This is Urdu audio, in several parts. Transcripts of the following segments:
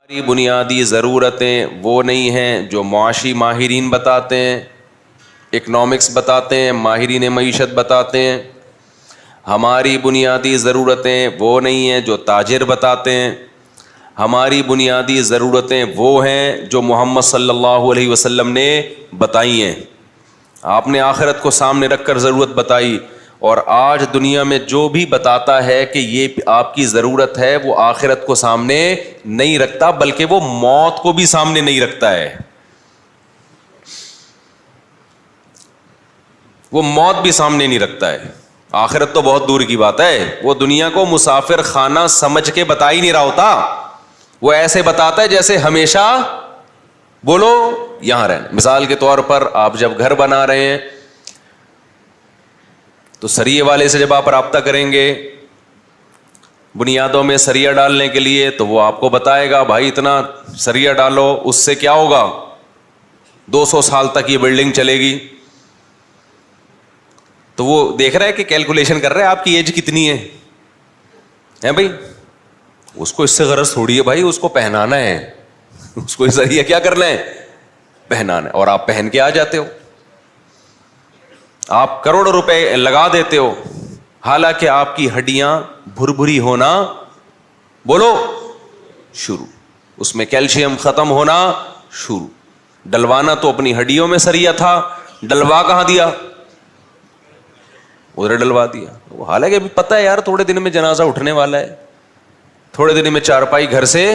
ہماری بنیادی ضرورتیں وہ نہیں ہیں جو معاشی ماہرین بتاتے ہیں، اکنامکس بتاتے ہیں، ماہرین معیشت بتاتے ہیں۔ ہماری بنیادی ضرورتیں وہ نہیں ہیں جو تاجر بتاتے ہیں۔ ہماری بنیادی ضرورتیں وہ ہیں جو محمد صلی اللہ علیہ وسلم نے بتائی ہیں۔ آپ نے آخرت کو سامنے رکھ کر ضرورت بتائی، اور آج دنیا میں جو بھی بتاتا ہے کہ یہ آپ کی ضرورت ہے وہ آخرت کو سامنے نہیں رکھتا، بلکہ وہ موت کو بھی سامنے نہیں رکھتا ہے۔ وہ موت بھی سامنے نہیں رکھتا ہے۔ آخرت تو بہت دور کی بات ہے، وہ دنیا کو مسافر خانہ سمجھ کے بتا ہی نہیں رہا ہوتا، وہ ایسے بتاتا ہے جیسے ہمیشہ بولو یہاں رہنا۔ مثال کے طور پر آپ جب گھر بنا رہے ہیں تو سریے والے سے جب آپ رابطہ کریں گے بنیادوں میں سریا ڈالنے کے لیے، تو وہ آپ کو بتائے گا بھائی اتنا سریا ڈالو، اس سے کیا ہوگا، 200 سال تک یہ بلڈنگ چلے گی۔ تو وہ دیکھ رہا ہے کہ کیلکولیشن کر رہا ہے آپ کی ایج کتنی ہے بھائی، اس کو اس سے غرض تھوڑی ہے بھائی، اس کو پہنانا ہے، اس کو سریا کیا کرنا ہے، پہنانا ہے، اور آپ پہن کے آ جاتے ہو۔ آپ کروڑوں روپے لگا دیتے ہو، حالانکہ آپ کی ہڈیاں بھربھری ہونا بولو شروع، اس میں کیلشیم ختم ہونا شروع۔ ڈلوانا تو اپنی ہڈیوں میں سریا تھا، ڈلوا کہاں دیا، ادھر ڈلوا دیا۔ حالانکہ ابھی پتہ ہے یار تھوڑے دن میں جنازہ اٹھنے والا ہے، تھوڑے دن میں چارپائی گھر سے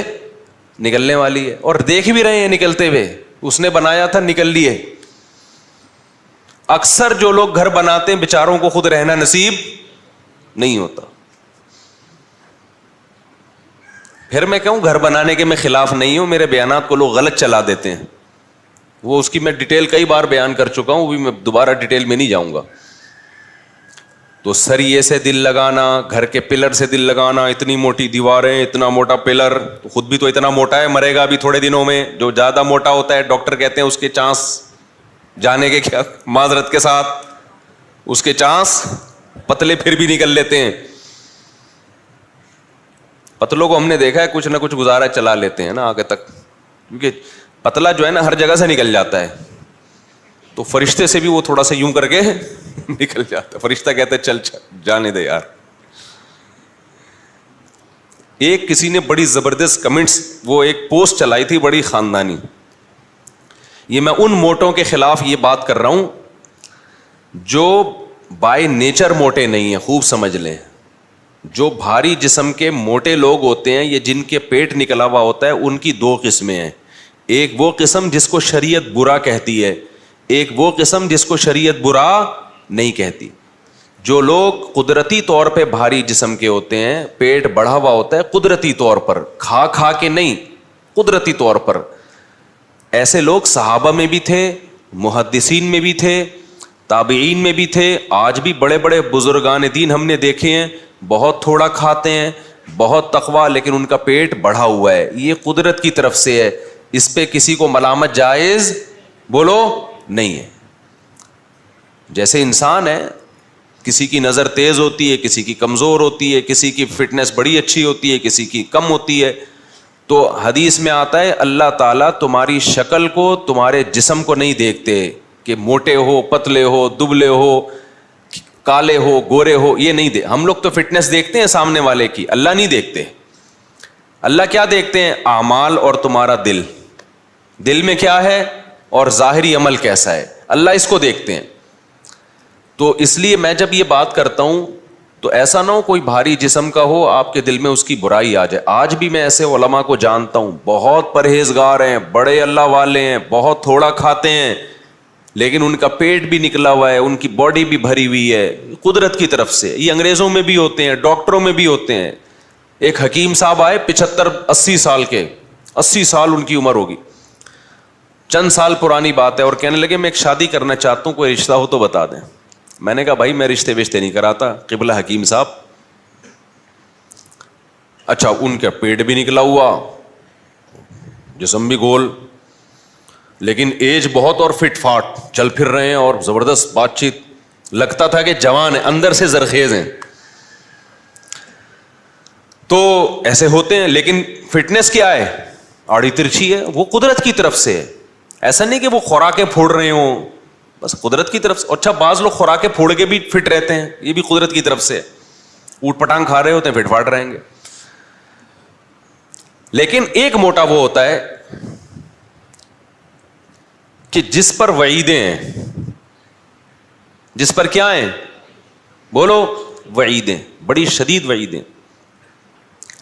نکلنے والی ہے، اور دیکھ بھی رہے ہیں نکلتے ہوئے، اس نے بنایا تھا نکل لیے۔ اکثر جو لوگ گھر بناتے ہیں بیچاروں کو خود رہنا نصیب نہیں ہوتا۔ پھر میں کہوں گھر بنانے کے میں خلاف نہیں ہوں، میرے بیانات کو لوگ غلط چلا دیتے ہیں، وہ اس کی میں ڈیٹیل کئی بار بیان کر چکا ہوں، وہ بھی میں دوبارہ ڈیٹیل میں نہیں جاؤں گا۔ تو سریے سے دل لگانا، گھر کے پلر سے دل لگانا، اتنی موٹی دیواریں، اتنا موٹا پلر، خود بھی تو اتنا موٹا ہے، مرے گا بھی تھوڑے دنوں میں۔ جو زیادہ موٹا ہوتا ہے ڈاکٹر کہتے ہیں اس کے چانس جانے کے کیا، معذرت کے ساتھ اس کے چانس پتلے پھر بھی نکل لیتے ہیں۔ پتلوں کو ہم نے دیکھا ہے کچھ نہ کچھ گزارا چلا لیتے ہیں نا آگے تک، کیونکہ پتلا جو ہے نا ہر جگہ سے نکل جاتا ہے، تو فرشتے سے بھی وہ تھوڑا سا یوں کر کے نکل جاتا ہے، فرشتہ کہتا ہے چل جانے دے یار۔ ایک کسی نے بڑی زبردست کمنٹس، وہ ایک پوسٹ چلائی تھی بڑی خاندانی، یہ میں ان موٹوں کے خلاف یہ بات کر رہا ہوں جو بائی نیچر موٹے نہیں ہیں، خوب سمجھ لیں۔ جو بھاری جسم کے موٹے لوگ ہوتے ہیں، یہ جن کے پیٹ نکلا ہوا ہوتا ہے، ان کی دو قسمیں ہیں۔ ایک وہ قسم جس کو شریعت برا کہتی ہے، ایک وہ قسم جس کو شریعت برا نہیں کہتی۔ جو لوگ قدرتی طور پہ بھاری جسم کے ہوتے ہیں، پیٹ بڑھا ہوا ہوتا ہے قدرتی طور پر، کھا کھا کے نہیں، قدرتی طور پر، ایسے لوگ صحابہ میں بھی تھے، محدثین میں بھی تھے، تابعین میں بھی تھے، آج بھی بڑے بڑے بزرگان دین ہم نے دیکھے ہیں، بہت تھوڑا کھاتے ہیں، بہت تقویٰ، لیکن ان کا پیٹ بڑھا ہوا ہے۔ یہ قدرت کی طرف سے ہے، اس پہ کسی کو ملامت جائز بولو نہیں ہے۔ جیسے انسان ہے، کسی کی نظر تیز ہوتی ہے، کسی کی کمزور ہوتی ہے، کسی کی فٹنس بڑی اچھی ہوتی ہے، کسی کی کم ہوتی ہے۔ تو حدیث میں آتا ہے اللہ تعالیٰ تمہاری شکل کو، تمہارے جسم کو نہیں دیکھتے کہ موٹے ہو، پتلے ہو، دبلے ہو، کالے ہو، گورے ہو، یہ نہیں دے۔ ہم لوگ تو فٹنس دیکھتے ہیں سامنے والے کی، اللہ نہیں دیکھتے۔ اللہ کیا دیکھتے ہیں؟ اعمال اور تمہارا دل، دل میں کیا ہے اور ظاہری عمل کیسا ہے، اللہ اس کو دیکھتے ہیں۔ تو اس لیے میں جب یہ بات کرتا ہوں تو ایسا نہ ہو کوئی بھاری جسم کا ہو آپ کے دل میں اس کی برائی آ جائے۔ آج بھی میں ایسے علماء کو جانتا ہوں، بہت پرہیزگار ہیں، بڑے اللہ والے ہیں، بہت تھوڑا کھاتے ہیں، لیکن ان کا پیٹ بھی نکلا ہوا ہے، ان کی باڈی بھی بھری ہوئی ہے، قدرت کی طرف سے۔ یہ انگریزوں میں بھی ہوتے ہیں، ڈاکٹروں میں بھی ہوتے ہیں۔ ایک حکیم صاحب آئے 75-80 سال کے، 80 سال ان کی عمر ہوگی، چند سال پرانی بات ہے، اور کہنے لگے میں ایک شادی کرنا چاہتا ہوں، کوئی رشتہ ہو تو بتا دیں۔ میں نے کہا بھائی میں رشتے وشتے نہیں کراتا، قبلہ حکیم صاحب۔ اچھا، ان کا پیٹ بھی نکلا ہوا، جسم بھی گول، لیکن ایج بہت اور فٹ فاٹ، چل پھر رہے ہیں اور زبردست بات چیت، لگتا تھا کہ جوان ہیں، اندر سے زرخیز ہیں۔ تو ایسے ہوتے ہیں، لیکن فٹنس کیا ہے؟ آڑی ترچھی ہے, وہ قدرت کی طرف سے ہے. ایسا نہیں کہ وہ خوراکیں پھوڑ رہے ہوں, بس قدرت کی طرف سے. اچھا بعض لوگ خوراکیں پھوڑ کے بھی فٹ رہتے ہیں, یہ بھی قدرت کی طرف سے ہے. اوٹ پٹانگ کھا رہے ہوتے ہیں, فٹ فاٹ رہیں گے. لیکن ایک موٹا وہ ہوتا ہے کہ جس پر وعیدیں ہیں, جس پر کیا ہیں, بولو, وعیدیں, بڑی شدید وعیدیں.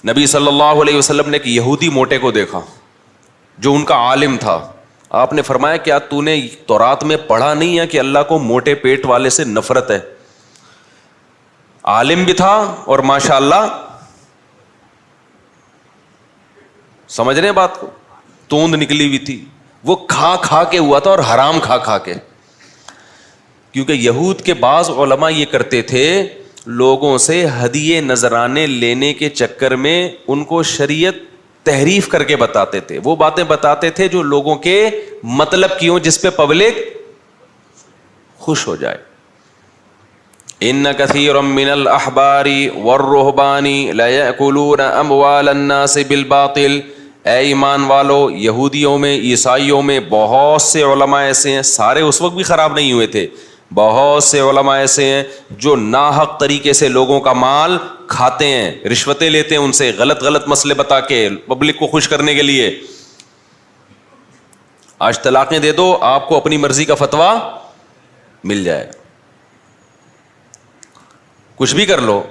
نبی صلی اللہ علیہ وسلم نے ایک یہودی موٹے کو دیکھا جو ان کا عالم تھا. آپ نے فرمایا کیا تو نے تورات میں پڑھا نہیں ہے کہ اللہ کو موٹے پیٹ والے سے نفرت ہے؟ عالم بھی تھا اور ماشاء اللہ, سمجھ رہے ہیں بات کو, توند نکلی ہوئی تھی. وہ کھا کھا کے ہوا تھا, اور حرام کھا کھا کے. کیونکہ یہود کے بعض علماء یہ کرتے تھے, لوگوں سے ہدیے نذرانے لینے کے چکر میں ان کو شریعت تحریف کر کے بتاتے تھے. وہ باتیں بتاتے تھے جو لوگوں کے مطلب کی ہوں, جس پہ پبلک خوش ہو جائے. ان کثیرا من الاحبار والرہبان لیأکلون اموال الناس بالباطل. اے ایمان والو, یہودیوں میں, عیسائیوں میں بہت سے علماء ایسے ہیں, سارے اس وقت بھی خراب نہیں ہوئے تھے, بہت سے علماء ایسے ہیں جو ناحق طریقے سے لوگوں کا مال کھاتے ہیں, رشوتیں لیتے ہیں ان سے, غلط غلط مسئلے بتا کے پبلک کو خوش کرنے کے لیے. آج طلاقیں دے دو, آپ کو اپنی مرضی کا فتویٰ مل جائے گا. کچھ بھی کر لو,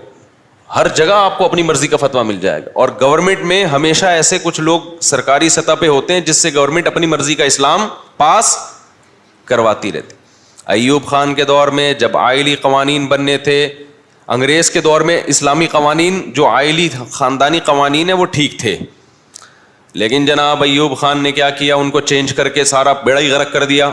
ہر جگہ آپ کو اپنی مرضی کا فتویٰ مل جائے گا. اور گورنمنٹ میں ہمیشہ ایسے کچھ لوگ سرکاری سطح پہ ہوتے ہیں جس سے گورنمنٹ اپنی مرضی کا اسلام پاس کرواتی رہتی. ایوب خان کے دور میں جب آئلی قوانین بننے تھے, انگریز کے دور میں اسلامی قوانین جو آئلی خاندانی قوانین ہیں وہ ٹھیک تھے, لیکن جناب ایوب خان نے کیا کیا, ان کو چینج کر کے سارا بیڑا ہی غرق کر دیا,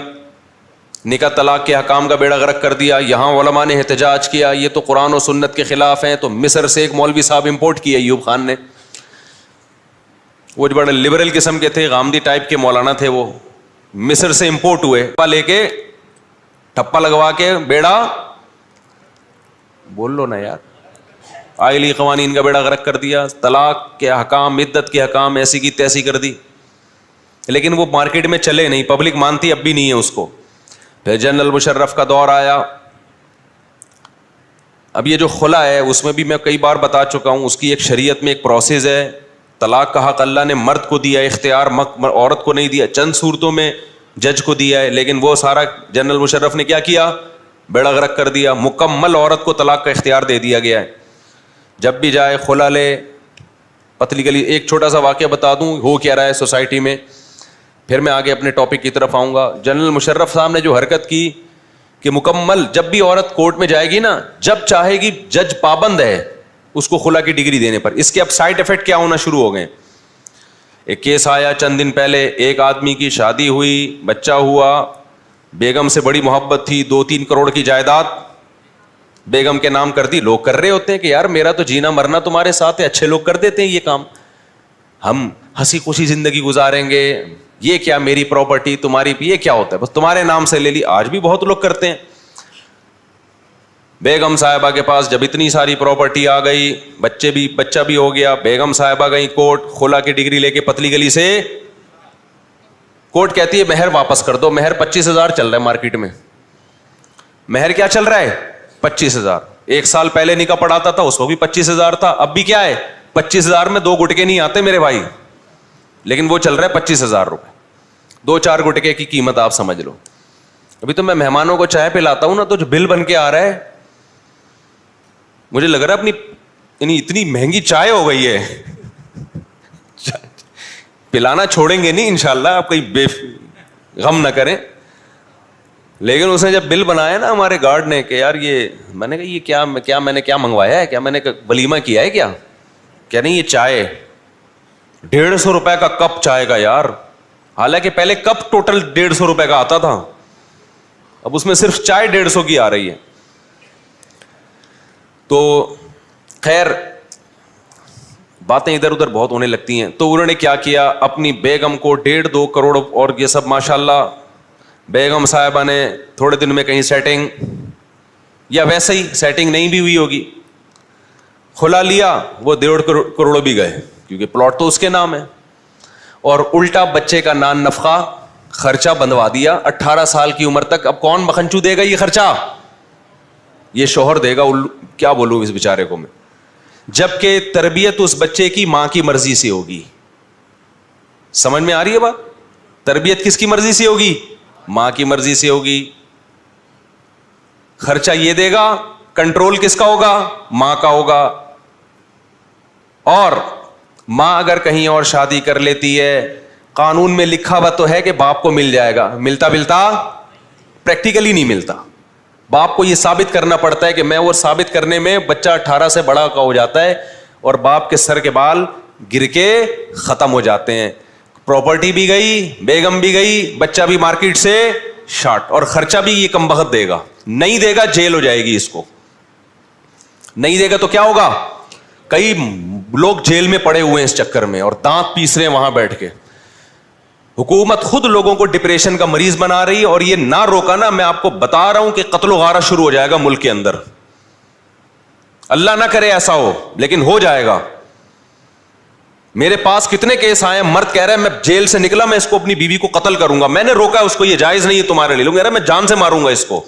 نکاح طلاق کے حکام کا بیڑا غرق کر دیا. یہاں علماء نے احتجاج کیا, یہ تو قرآن و سنت کے خلاف ہیں, تو مصر سے ایک مولوی صاحب امپورٹ کیے ایوب خان نے. وہ جو بڑے لبرل قسم کے تھے, غامدی ٹائپ کے مولانا تھے, وہ مصر سے امپورٹ ہوئے, لے کے ٹھپا لگوا کے بیڑا, بول لو نا یار, آئلی قوانین کا بیڑا غرق کر دیا. طلاق کے حکام, عدت کے حکام ایسی کی تیسی کر دی, لیکن وہ مارکیٹ میں چلے نہیں, پبلک مانتی اب بھی نہیں ہے اس کو. پھر جنرل مشرف کا دور آیا. اب یہ جو خلا ہے اس میں بھی میں کئی بار بتا چکا ہوں, اس کی ایک شریعت میں ایک پروسیس ہے. طلاق کا حق اللہ نے مرد کو دیا, اختیار عورت کو نہیں دیا. چند صورتوں میں جج کو دیا ہے, لیکن وہ سارا جنرل مشرف نے کیا کیا, بیڑا غرق کر دیا. مکمل عورت کو طلاق کا اختیار دے دیا گیا ہے. جب بھی جائے خلا لے, پتلی گلی. ایک چھوٹا سا واقعہ بتا دوں ہو کیا رہا ہے سوسائٹی میں, پھر میں آگے اپنے ٹاپک کی طرف آؤں گا. جنرل مشرف صاحب نے جو حرکت کی کہ مکمل, جب بھی عورت کورٹ میں جائے گی نا, جب چاہے گی, جج پابند ہے اس کو خلا کی ڈگری دینے پر. اس کے اب سائڈ افیکٹ کیا ہونا شروع ہو گئے. ایک کیس آیا چند دن پہلے, ایک آدمی کی شادی ہوئی, بچہ ہوا, بیگم سے بڑی محبت تھی, 2-3 کروڑ کی جائیداد بیگم کے نام کر دی. لوگ کر رہے ہوتے ہیں کہ یار میرا تو جینا مرنا تمہارے ساتھ ہے, اچھے لوگ کر دیتے ہیں یہ کام, ہم ہنسی خوشی زندگی گزاریں گے, یہ کیا میری پراپرٹی تمہاری, یہ کیا ہوتا ہے, بس تمہارے نام سے لے لی. آج بھی بہت لوگ کرتے ہیں. بیگم صاحبہ کے پاس جب اتنی ساری پراپرٹی آ گئی, بچہ بھی ہو گیا, بیگم صاحبہ گئی کورٹ, خلا کی ڈگری لے کے پتلی گلی سے. کورٹ کہتی ہے مہر واپس کر دو. مہر 25,000 چل رہا ہے مارکیٹ میں. مہر کیا چل رہا ہے, 25,000. 1 سال پہلے نکاح پڑھاتا تھا اس کو بھی 25,000 تھا, اب بھی کیا ہے, 25,000 میں 2 گٹکے نہیں آتے میرے بھائی, لیکن وہ چل رہا ہے 25,000 روپے. 2-4 گٹکے کی قیمت آپ سمجھ لو. ابھی تو میں مہمانوں کو چائے پلاتا ہوں نا, تو جو بل بن کے آ رہا ہے, مجھے لگ رہا ہے اپنی اتنی مہنگی چائے ہو گئی ہے, پلانا چھوڑیں گے نہیں انشاءاللہ, آپ کہیں غم نہ کریں. لیکن اس نے جب بل بنایا نا ہمارے گارڈ نے کہ یار یہ, میں نے کہا یہ کیا میں نے کیا منگوایا ہے, کیا میں نے ولیمہ کیا ہے کیا, کہہ نہیں یہ چائے 150 روپے کا کپ چائے کا یار. حالانکہ پہلے کپ ٹوٹل 150 روپے کا آتا تھا, اب اس میں صرف چائے 150 کی آ رہی ہے. تو خیر باتیں ادھر ادھر بہت ہونے لگتی ہیں. تو انہوں نے کیا کیا, اپنی بیگم کو 1.5-2 کروڑ اور یہ سب ماشاءاللہ, بیگم صاحبہ نے تھوڑے دن میں کہیں سیٹنگ, یا ویسے ہی سیٹنگ نہیں بھی ہوئی ہوگی, کھلا لیا, وہ 1.5 کروڑ بھی گئے, کیونکہ پلاٹ تو اس کے نام ہے. اور الٹا بچے کا نان نفقہ خرچہ بندوا دیا 18 سال کی عمر تک. اب کون مکھنچو دے گا یہ خرچہ؟ یہ شوہر دے گا. کیا بولوں اس بیچارے کو میں. جبکہ تربیت اس بچے کی ماں کی مرضی سے ہوگی. سمجھ میں آ رہی ہے بات؟ تربیت کس کی مرضی سے ہوگی؟ ماں کی مرضی سے ہوگی. خرچہ یہ دے گا, کنٹرول کس کا ہوگا؟ ماں کا ہوگا. اور ماں اگر کہیں اور شادی کر لیتی ہے, قانون میں لکھا ہوا تو ہے کہ باپ کو مل جائے گا, ملتا پریکٹیکلی نہیں ملتا. باپ کو یہ ثابت کرنا پڑتا ہے کہ میں, وہ ثابت کرنے میں بچہ 18 سے بڑا کا ہو جاتا ہے اور باپ کے سر کے بال گر کے ختم ہو جاتے ہیں. پراپرٹی بھی گئی, بیگم بھی گئی, بچہ بھی مارکیٹ سے شارٹ, اور خرچہ بھی یہ کم بخت دے گا. نہیں دے گا جیل ہو جائے گی اس کو. نہیں دے گا تو کیا ہوگا؟ کئی لوگ جیل میں پڑے ہوئے ہیں اس چکر میں, اور دانت پیس رہے ہیں وہاں بیٹھ کے. حکومت خود لوگوں کو ڈپریشن کا مریض بنا رہی ہے, اور یہ نہ روکا نا, میں آپ کو بتا رہا ہوں کہ قتل و غارت شروع ہو جائے گا ملک کے اندر. اللہ نہ کرے ایسا ہو, لیکن ہو جائے گا. میرے پاس کتنے کیس آئے ہیں, مرد کہہ رہا ہے میں جیل سے نکلا, میں اس کو اپنی بیوی کو قتل کروں گا, میں نے روکا اس کو, یہ جائز نہیں ہے تمہارے لیے. لوگ کہہ رہے ہیں میں جان سے ماروں گا اس کو.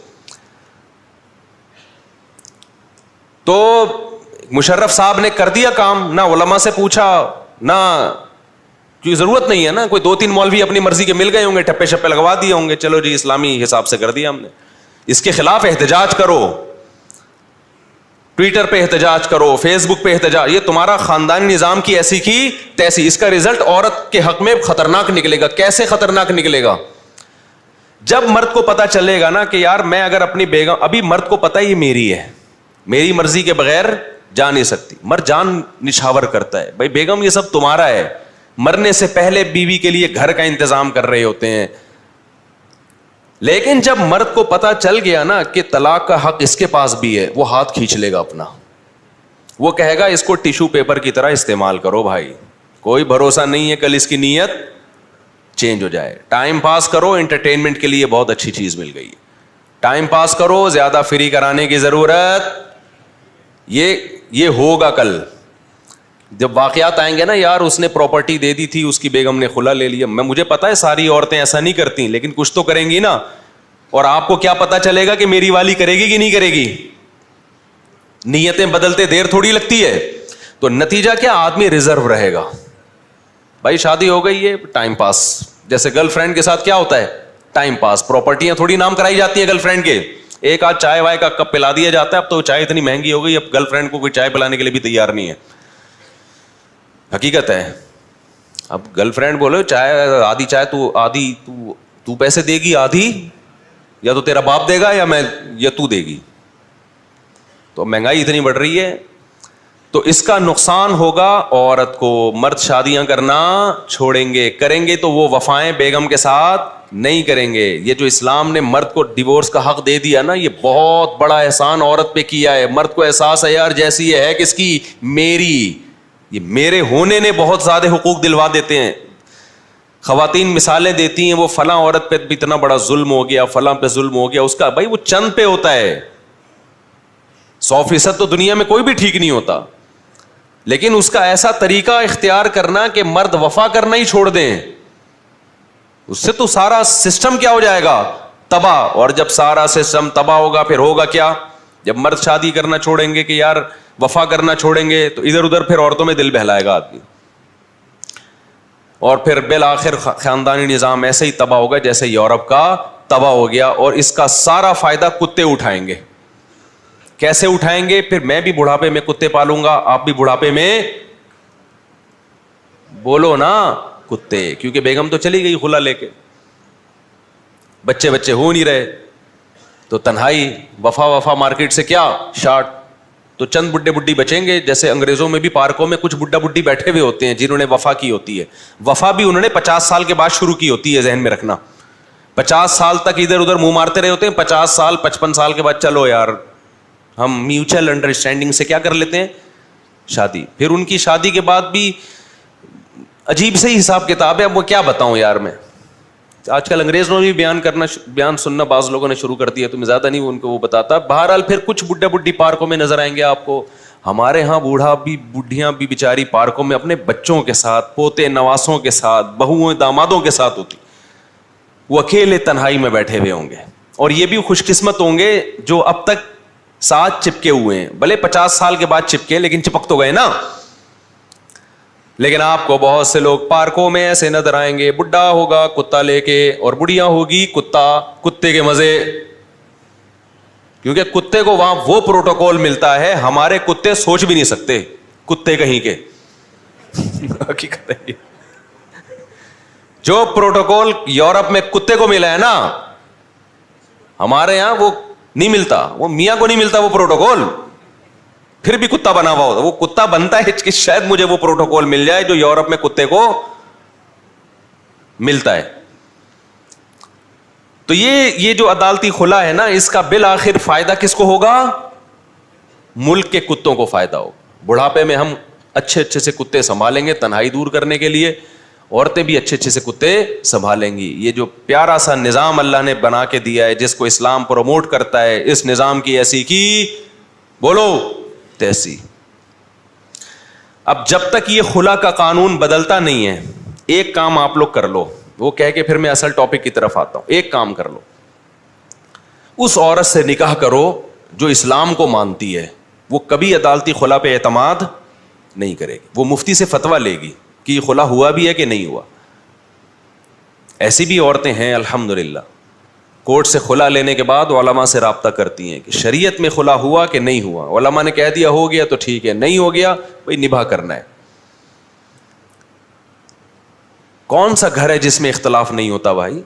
تو مشرف صاحب نے کر دیا کام, نہ علماء سے پوچھا, نہ کیونکہ ضرورت نہیں ہے نا, کوئی 2-3 مولوی اپنی مرضی کے مل گئے ہوں گے, ٹپے شپے لگوا دیے ہوں گے, چلو جی اسلامی حساب سے کر دیا ہم نے. اس کے خلاف احتجاج کرو, ٹویٹر پہ احتجاج کرو, فیس بک پہ احتجاج. یہ تمہارا خاندانی نظام کی ایسی کی تیسی. اس کا رزلٹ عورت کے حق میں خطرناک نکلے گا. کیسے خطرناک نکلے گا؟ جب مرد کو پتا چلے گا نا کہ یار میں اگر اپنی بیگم, ابھی مرد کو پتا یہ میری ہے, میری مرضی کے بغیر جا نہیں سکتی. مرد جان نچھاور کرتا ہے, بھائی بیگم یہ سب تمہارا ہے. مرنے سے پہلے بیوی کے لیے گھر کا انتظام کر رہے ہوتے ہیں. لیکن جب مرد کو پتا چل گیا نا کہ طلاق کا حق اس کے پاس بھی ہے, وہ ہاتھ کھینچ لے گا اپنا. وہ کہے گا اس کو ٹیشو پیپر کی طرح استعمال کرو بھائی, کوئی بھروسہ نہیں ہے کل اس کی نیت چینج ہو جائے. ٹائم پاس کرو, انٹرٹینمنٹ کے لیے بہت اچھی چیز مل گئی ہے. ٹائم پاس کرو, زیادہ فری کرانے کی ضرورت. یہ ہوگا کل جب واقعات آئیں گے نا, یار اس نے پراپرٹی دے دی تھی, اس کی بیگم نے خلا لے لیا. مجھے پتا ہے ساری عورتیں ایسا نہیں کرتی, لیکن کچھ تو کریں گی نا. اور آپ کو کیا پتا چلے گا کہ میری والی کرے گی کہ نہیں کرے گی؟ نیتیں بدلتے دیر تھوڑی لگتی ہے. تو نتیجہ کیا, آدمی ریزرو رہے گا. بھائی شادی ہو گئی ہے, ٹائم پاس. جیسے گرل فرینڈ کے ساتھ کیا ہوتا ہے, ٹائم پاس. پراپرٹیاں تھوڑی نام کرائی جاتی ہیں گرل فرینڈ کے, ایک آدھ چائے وائے کا کپ پلا دیا جاتا ہے. اب تو چائے اتنی مہنگی ہو گئی, اب گرل فرینڈ کو کوئی چائے پلانے کے لیے بھی تیار نہیں ہے. حقیقت ہے. اب گرل فرینڈ بولو چائے, آدھی چائے تو پیسے دے گی, آدھی یا تو تیرا باپ دے گا یا تو دے گی. تو مہنگائی اتنی بڑھ رہی ہے. تو اس کا نقصان ہوگا عورت کو. مرد شادیاں کرنا چھوڑیں گے, کریں گے تو وہ وفائیں بیگم کے ساتھ نہیں کریں گے. یہ جو اسلام نے مرد کو ڈیورس کا حق دے دیا نا, یہ بہت بڑا احسان عورت پہ کیا ہے. مرد کو احساس ہے یار جیسی یہ ہے کس کی, میری, یہ میرے ہونے نے بہت زیادہ حقوق دلوا دیتے ہیں. خواتین مثالیں دیتی ہیں, وہ فلاں عورت پہ بھی اتنا بڑا ظلم ہو گیا, فلاں پہ ظلم ہو گیا. اس کا بھائی وہ چند پہ ہوتا ہے, 100% تو دنیا میں کوئی بھی ٹھیک نہیں ہوتا. لیکن اس کا ایسا طریقہ اختیار کرنا کہ مرد وفا کرنا ہی چھوڑ دیں, اس سے تو سارا سسٹم کیا ہو جائے گا, تباہ. اور جب سارا سسٹم تباہ ہوگا پھر ہوگا کیا؟ جب مرد شادی کرنا چھوڑیں گے کہ یار وفا کرنا چھوڑیں گے, تو ادھر ادھر پھر عورتوں میں دل بہلائے گا آدمی, اور پھر بالآخر خاندانی نظام ایسے ہی تباہ ہوگا جیسے یورپ کا تباہ ہو گیا. اور اس کا سارا فائدہ کتے اٹھائیں گے. کیسے اٹھائیں گے؟ پھر میں بھی بڑھاپے میں کتے پالوں گا, آپ بھی بڑھاپے میں بولو نا کتے, کیونکہ بیگم تو چلی گئی خلا لے کے, بچے ہو نہیں رہے, تو تنہائی, وفا مارکیٹ سے کیا شارٹ. تو چند بڈھے بڈھی بچیں گے. جیسے انگریزوں میں بھی پارکوں میں کچھ بڈھا بڈھی بیٹھے ہوئے ہوتے ہیں جنہوں نے وفا کی ہوتی ہے. وفا بھی انہوں نے 50 سال کے بعد شروع کی ہوتی ہے, ذہن میں رکھنا. 50 سال تک ادھر ادھر منہ مارتے رہے ہوتے ہیں, 50 سال 55 سال کے بعد چلو یار ہم میوچل انڈرسٹینڈنگ سے کیا کر لیتے ہیں, شادی. پھر ان کی شادی کے بعد بھی عجیب سے ہی حساب کتاب ہے. اب وہ کیا بتاؤں یار, میں آج کل انگریزوں نے بھی بیان سننا بعض لوگوں نے شروع کر دیا, تو میں زیادہ نہیں ان کو وہ بتاتا. بہرحال پھر کچھ بڈھا بڈھی پارکوں میں نظر آئیں گے آپ کو, ہمارے ہاں بوڑھا بھی بوڑھیاں بھی بیچاری پارکوں میں اپنے بچوں کے ساتھ, پوتے نواسوں کے ساتھ, بہوؤں دامادوں کے ساتھ ہوتی, وہ اکیلے تنہائی میں بیٹھے ہوئے ہوں گے. اور یہ بھی خوش قسمت ہوں گے جو اب تک ساتھ چپکے ہوئے ہیں, بھلے 50 سال کے بعد چپکے, لیکن چپک تو گئے نا. لیکن آپ کو بہت سے لوگ پارکوں میں ایسے نظر آئیں گے, بڈھا ہوگا کتا لے کے, اور بڑھیا ہوگی کتے کے مزے, کیونکہ کتے کو وہاں وہ پروٹوکول ملتا ہے ہمارے کتے سوچ بھی نہیں سکتے, کتے کہیں کے. حقیقت ہے جو پروٹوکول یورپ میں کتے کو ملا ہے نا, ہمارے یہاں وہ نہیں ملتا, وہ میاں کو نہیں ملتا وہ پروٹوکول. پھر بھی کتا بنا ہوا ہوتا, وہ کتا بنتا ہے کہ شاید مجھے وہ پروٹوکول مل جائے جو یورپ میں کتے کو ملتا ہے. تو یہ جو عدالتی خلا ہے نا, اس کا بالآخر فائدہ کس کو ہوگا؟ ملک کے کتوں کو فائدہ ہوگا. بڑھاپے میں ہم اچھے اچھے سے کتے سنبھالیں گے تنہائی دور کرنے کے لیے, عورتیں بھی اچھے اچھے سے کتے سنبھالیں گی. یہ جو پیارا سا نظام اللہ نے بنا کے دیا ہے, جس کو اسلام پروموٹ کرتا ہے, اس نظام کی ایسی کی بولو تیسی. اب جب تک یہ خلا کا قانون بدلتا نہیں ہے, ایک کام آپ لوگ کر لو, وہ کہہ کے پھر میں اصل ٹاپک کی طرف آتا ہوں. ایک کام کر لو, اس عورت سے نکاح کرو جو اسلام کو مانتی ہے, وہ کبھی عدالتی خلا پہ اعتماد نہیں کرے گی, وہ مفتی سے فتویٰ لے گی کہ یہ خلا ہوا بھی ہے کہ نہیں ہوا. ایسی بھی عورتیں ہیں الحمدللہ, کورٹ سے خلا لینے کے بعد علماء سے رابطہ کرتی ہیں کہ شریعت میں خلا ہوا کہ نہیں ہوا. علماء نے کہہ دیا ہو گیا تو ٹھیک ہے, نہیں ہو گیا بھائی نبھا کرنا ہے. کون سا گھر ہے جس میں اختلاف نہیں ہوتا بھائی؟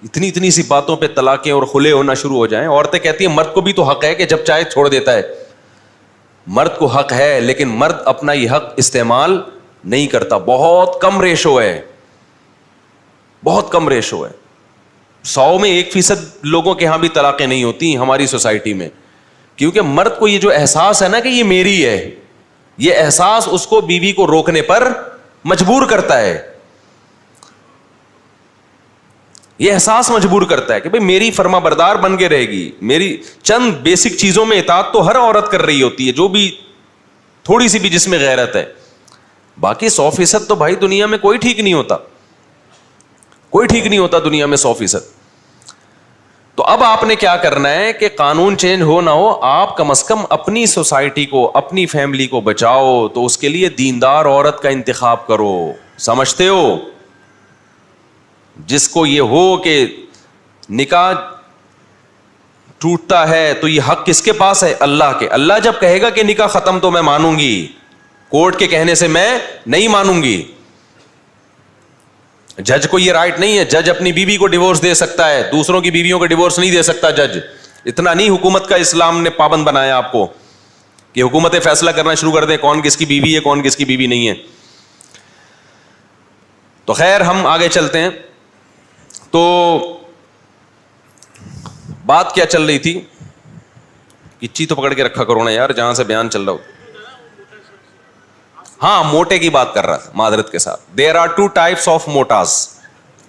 اتنی سی باتوں پہ طلاقیں اور خلے ہونا شروع ہو جائیں. عورتیں کہتی ہیں مرد کو بھی تو حق ہے کہ جب چاہے چھوڑ دیتا ہے. مرد کو حق ہے, لیکن مرد اپنا یہ حق استعمال نہیں کرتا. بہت کم ریشو ہے, بہت کم ریشو ہے. 100 میں 1% لوگوں کے ہاں بھی طلاقیں نہیں ہوتی ہماری سوسائٹی میں, کیونکہ مرد کو یہ جو احساس ہے نا کہ یہ میری ہے, یہ احساس اس کو بیوی کو روکنے پر مجبور کرتا ہے. یہ احساس مجبور کرتا ہے کہ بھئی میری فرما بردار بن کے رہے گی. میری چند بیسک چیزوں میں اطاعت تو ہر عورت کر رہی ہوتی ہے, جو بھی تھوڑی سی بھی جس میں غیرت ہے. باقی 100% تو بھائی دنیا میں کوئی ٹھیک نہیں ہوتا, کوئی ٹھیک نہیں ہوتا دنیا میں 100%. تو اب آپ نے کیا کرنا ہے کہ قانون چینج ہو نہ ہو, آپ کم از کم اپنی سوسائٹی کو, اپنی فیملی کو بچاؤ. تو اس کے لیے دیندار عورت کا انتخاب کرو. سمجھتے ہو؟ جس کو یہ ہو کہ نکاح ٹوٹتا ہے تو یہ حق کس کے پاس ہے؟ اللہ کے. اللہ جب کہے گا کہ نکاح ختم تو میں مانوں گی, کورٹ کے کہنے سے میں نہیں مانوں گی. جج کو یہ رائٹ نہیں ہے, جج اپنی بیوی کو ڈیورس دے سکتا ہے, دوسروں کی بیویوں کو ڈیورس نہیں دے سکتا جج. اتنا نہیں حکومت کا اسلام نے پابند بنایا آپ کو کہ حکومتیں فیصلہ کرنا شروع کر دیں کون کس کی بیوی ہے کون کس کی بیوی نہیں ہے. تو خیر ہم آگے چلتے ہیں. تو بات کیا چل رہی تھی؟ کچی تو پکڑ کے رکھا کرو نا یار, جہاں سے بیان چل رہا ہو. ہاں موٹے کی بات کر رہا تھا معذرت کے ساتھ. دیر آر 2 types of موٹاز.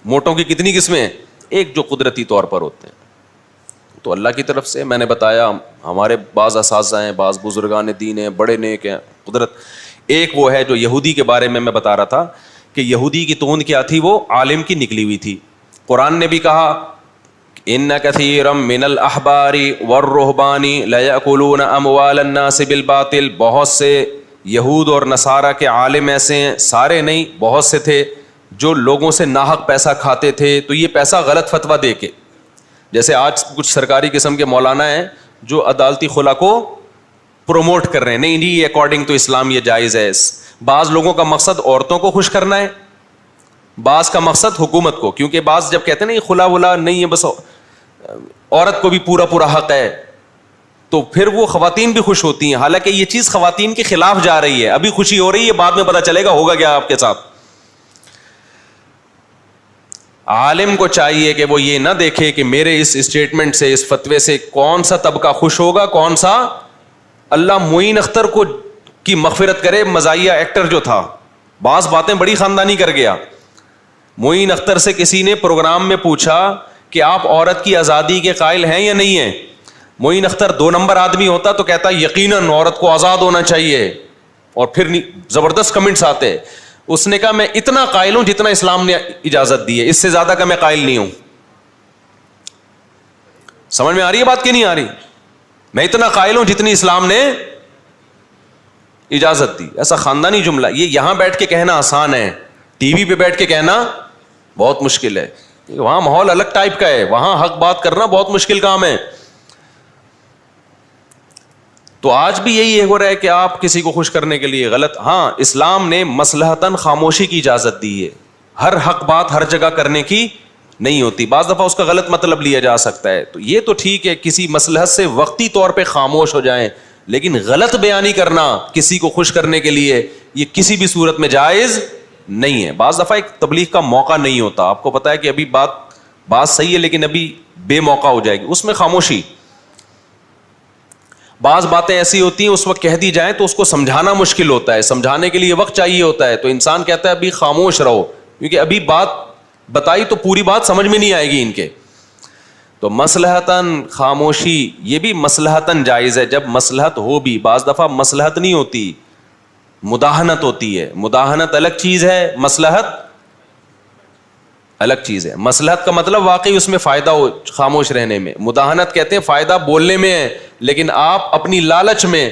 موٹوں کی کتنی قسمیں ہیں؟ ایک جو قدرتی طور پر ہوتے ہیں, تو اللہ کی طرف سے میں نے بتایا, ہمارے بعض اساتذہ ہیں, بعض بزرگان دین ہیں, بڑے نیک ہیں, قدرت. ایک وہ ہے جو یہودی کے بارے میں بتا رہا تھا کہ یہودی کی توند کیا تھی, وہ عالم کی نکلی ہوئی تھی. قرآن نے بھی کہا ان کثیرا من الاحبار والرہبان لیأکلون اموال الناس بالباطل. بہت سے یہود اور نصارہ کے عالم ایسے ہیں, سارے نہیں بہت سے تھے, جو لوگوں سے ناحق پیسہ کھاتے تھے. تو یہ پیسہ غلط فتویٰ دے کے, جیسے آج کچھ سرکاری قسم کے مولانا ہیں جو عدالتی خلا کو پروموٹ کر رہے ہیں, نہیں یہ اکارڈنگ تو اسلام یہ جائز ہے. بعض لوگوں کا مقصد عورتوں کو خوش کرنا ہے, بعض کا مقصد حکومت کو, کیونکہ بعض جب کہتے ہیں نا خلا ولا نہیں ہے بس عورت کو بھی پورا حق ہے, تو پھر وہ خواتین بھی خوش ہوتی ہیں. حالانکہ یہ چیز خواتین کے خلاف جا رہی ہے. ابھی خوشی ہو رہی ہے, بعد میں پتہ چلے گا ہوگا کیا آپ کے ساتھ. عالم کو چاہیے کہ وہ یہ نہ دیکھے کہ میرے اس اسٹیٹمنٹ سے, اس فتوے سے کون سا طبقہ خوش ہوگا کون سا. اللہ معین اختر کو کی مغفرت کرے, مزاحیہ ایکٹر جو تھا, بعض باتیں بڑی خاندانی کر گیا. معین اختر سے کسی نے پروگرام میں پوچھا کہ آپ عورت کی آزادی کے قائل ہیں یا نہیں ہیں؟ معین اختر 2 نمبر آدمی ہوتا تو کہتا یقیناً عورت کو آزاد ہونا چاہیے, اور پھر زبردست کمنٹس آتے. اس نے کہا میں اتنا قائل ہوں جتنا اسلام نے اجازت دی ہے, اس سے زیادہ کا میں قائل نہیں ہوں. سمجھ میں آ رہی ہے بات کہ نہیں آ رہی؟ میں اتنا قائل ہوں جتنی اسلام نے اجازت دی. ایسا خاندانی جملہ, یہ یہاں بیٹھ کے کہنا آسان ہے, ٹی وی پہ بیٹھ کے کہنا بہت مشکل ہے. وہاں ماحول الگ ٹائپ کا ہے, وہاں حق بات کرنا بہت مشکل کام ہے. تو آج بھی یہی ہو رہا ہے کہ آپ کسی کو خوش کرنے کے لیے غلط. ہاں اسلام نے مصلحتاً خاموشی کی اجازت دی ہے, ہر حق بات ہر جگہ کرنے کی نہیں ہوتی, بعض دفعہ اس کا غلط مطلب لیا جا سکتا ہے. تو یہ تو ٹھیک ہے کسی مصلحت سے وقتی طور پہ خاموش ہو جائیں, لیکن غلط بیانی کرنا کسی کو خوش کرنے کے لیے یہ کسی بھی صورت میں جائز نہیں ہے. بعض دفعہ ایک تبلیغ کا موقع نہیں ہوتا, آپ کو پتا ہے کہ ابھی بات صحیح ہے لیکن ابھی بے موقع ہو جائے گی, اس میں خاموشی. بعض باتیں ایسی ہوتی ہیں اس وقت کہہ دی جائیں تو اس کو سمجھانا مشکل ہوتا ہے, سمجھانے کے لیے وقت چاہیے ہوتا ہے, تو انسان کہتا ہے ابھی خاموش رہو, کیونکہ ابھی بات بتائی تو پوری بات سمجھ میں نہیں آئے گی ان کے. تو مصلحتاً خاموشی یہ بھی مصلحتاً جائز ہے جب مصلحت ہو بھی. بعض دفعہ مصلحت نہیں ہوتی, مداہنت ہوتی ہے. مداہنت الگ چیز ہے, مصلحت الگ چیز ہے. مصلحت کا مطلب واقعی اس میں فائدہ ہو خاموش رہنے میں. مداہنت کہتے ہیں فائدہ بولنے میں ہے لیکن آپ اپنی لالچ میں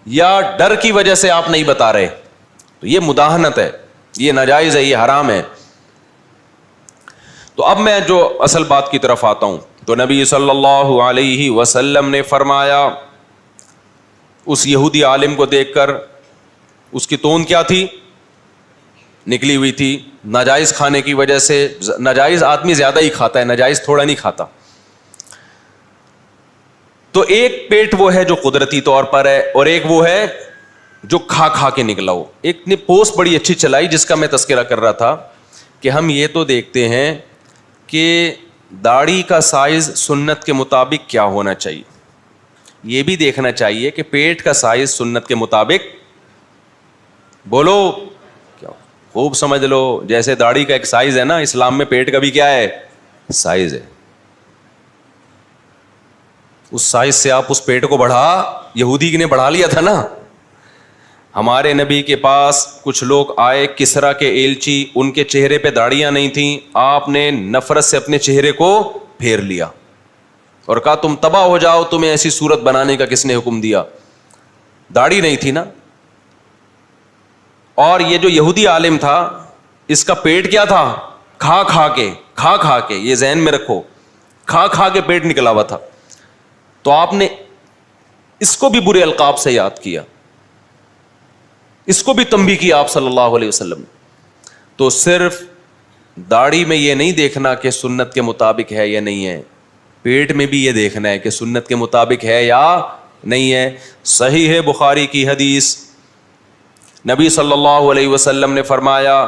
یا ڈر کی وجہ سے آپ نہیں بتا رہے, تو یہ مداہنت ہے, یہ ناجائز ہے, یہ حرام ہے. تو اب میں جو اصل بات کی طرف آتا ہوں, تو نبی صلی اللہ علیہ وسلم نے فرمایا, اس یہودی عالم کو دیکھ کر, اس کی تون کیا تھی, نکلی ہوئی تھی ناجائز کھانے کی وجہ سے. ناجائز آدمی زیادہ ہی کھاتا ہے, ناجائز تھوڑا نہیں کھاتا. تو ایک پیٹ وہ ہے جو قدرتی طور پر ہے, اور ایک وہ ہے جو کھا کے نکلا ہو. ایک نے پوسٹ بڑی اچھی چلائی جس کا میں تذکرہ کر رہا تھا کہ ہم یہ تو دیکھتے ہیں کہ داڑھی کا سائز سنت کے مطابق کیا ہونا چاہیے, یہ بھی دیکھنا چاہیے کہ پیٹ کا سائز سنت کے مطابق, بولو کیا, خوب سمجھ لو. جیسے داڑھی کا ایک سائز ہے نا, اسلام میں پیٹ کا بھی کیا ہے, سائز ہے. اس سائز سے آپ اس پیٹ کو یہودی نے بڑھا لیا تھا نا. ہمارے نبی کے پاس کچھ لوگ آئے, کسرا کے ایلچی, ان کے چہرے پہ داڑیاں نہیں تھیں, آپ نے نفرت سے اپنے چہرے کو پھیر لیا اور کہا تم تباہ ہو جاؤ, تمہیں ایسی صورت بنانے کا کس نے حکم دیا, داڑھی نہیں تھی نا. اور یہ جو یہودی عالم تھا اس کا پیٹ کیا تھا, کھا کے, یہ ذہن میں رکھو, کھا کے پیٹ نکلا ہوا تھا. تو آپ نے اس کو بھی برے القاب سے یاد کیا, اس کو بھی تنبیہ کیا آپ صلی اللہ علیہ وسلم. تو صرف داڑھی میں یہ نہیں دیکھنا کہ سنت کے مطابق ہے یا نہیں ہے, پیٹ میں بھی یہ دیکھنا ہے کہ سنت کے مطابق ہے یا نہیں ہے. صحیح ہے بخاری کی حدیث, نبی صلی اللہ علیہ وسلم نے فرمایا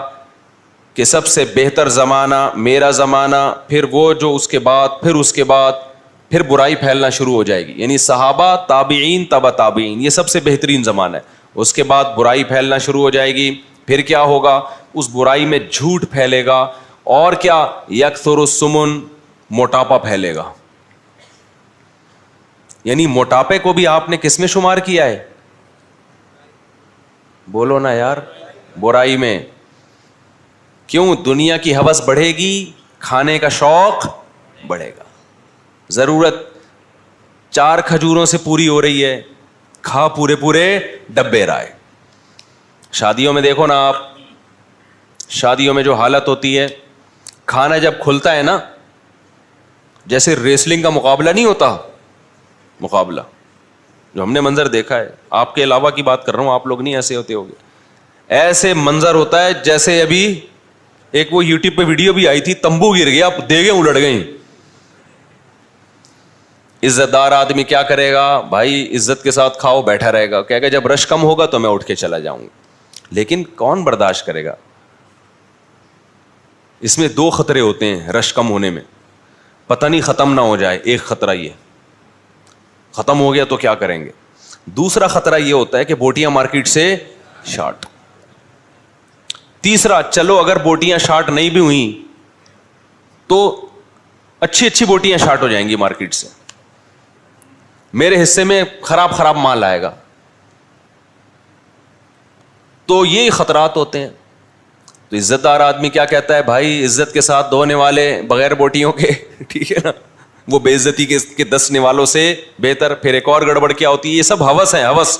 کہ سب سے بہتر زمانہ میرا زمانہ, پھر وہ جو اس کے بعد پھر برائی پھیلنا شروع ہو جائے گی. یعنی صحابہ, تابعین, تبع تابعین, یہ سب سے بہترین زمانہ ہے. اس کے بعد برائی پھیلنا شروع ہو جائے گی. پھر کیا ہوگا, اس برائی میں جھوٹ پھیلے گا, اور کیا, یکثر السمن, موٹاپا پھیلے گا. یعنی موٹاپے کو بھی آپ نے کس میں شمار کیا ہے, بولو نا یار, برائی میں. کیوں, دنیا کی ہوس بڑھے گی, کھانے کا شوق بڑھے گا. ضرورت 4 کھجوروں سے پوری ہو رہی ہے, کھا پورے ڈبے رائے. شادیوں میں دیکھو نا آپ, شادیوں میں جو حالت ہوتی ہے, کھانا جب کھلتا ہے نا, جیسے ریسلنگ کا مقابلہ نہیں ہوتا, مقابلہ جو ہم نے منظر دیکھا ہے, آپ کے علاوہ کی بات کر رہا ہوں, آپ لوگ نہیں ایسے ہوتے ہوگے, ایسے منظر ہوتا ہے جیسے ابھی ایک وہ یوٹیوب پہ ویڈیو بھی آئی تھی, تمبو گر گیا, دیگیں الٹ گئیں. عزت دار آدمی کیا کرے گا بھائی, عزت کے ساتھ کھاؤ, بیٹھا رہے گا, کہے گا جب رش کم ہوگا تو میں اٹھ کے چلا جاؤں گا. لیکن کون برداشت کرے گا؟ اس میں 2 خطرے ہوتے ہیں رش کم ہونے میں, پتہ نہیں ختم نہ ہو جائے. ایک خطرہ یہ, ختم ہو گیا تو کیا کریں گے. دوسرا خطرہ یہ ہوتا ہے کہ بوٹیاں مارکیٹ سے شارٹ. تیسرا, چلو اگر بوٹیاں شارٹ نہیں بھی ہوئیں تو اچھی بوٹیاں شارٹ ہو جائیں گی مارکیٹ سے. میرے حصے میں خراب خراب مال آئے گا. تو یہ خطرات ہوتے ہیں. تو عزت دار آدمی کیا کہتا ہے؟ بھائی عزت کے ساتھ دھونے والے بغیر بوٹیوں کے, ٹھیک ہے نا, وہ بے عزتی کے دسنے والوں سے بہتر. پھر ایک اور گڑبڑ کیا ہوتی ہے, یہ سب ہوس ہے, ہوس.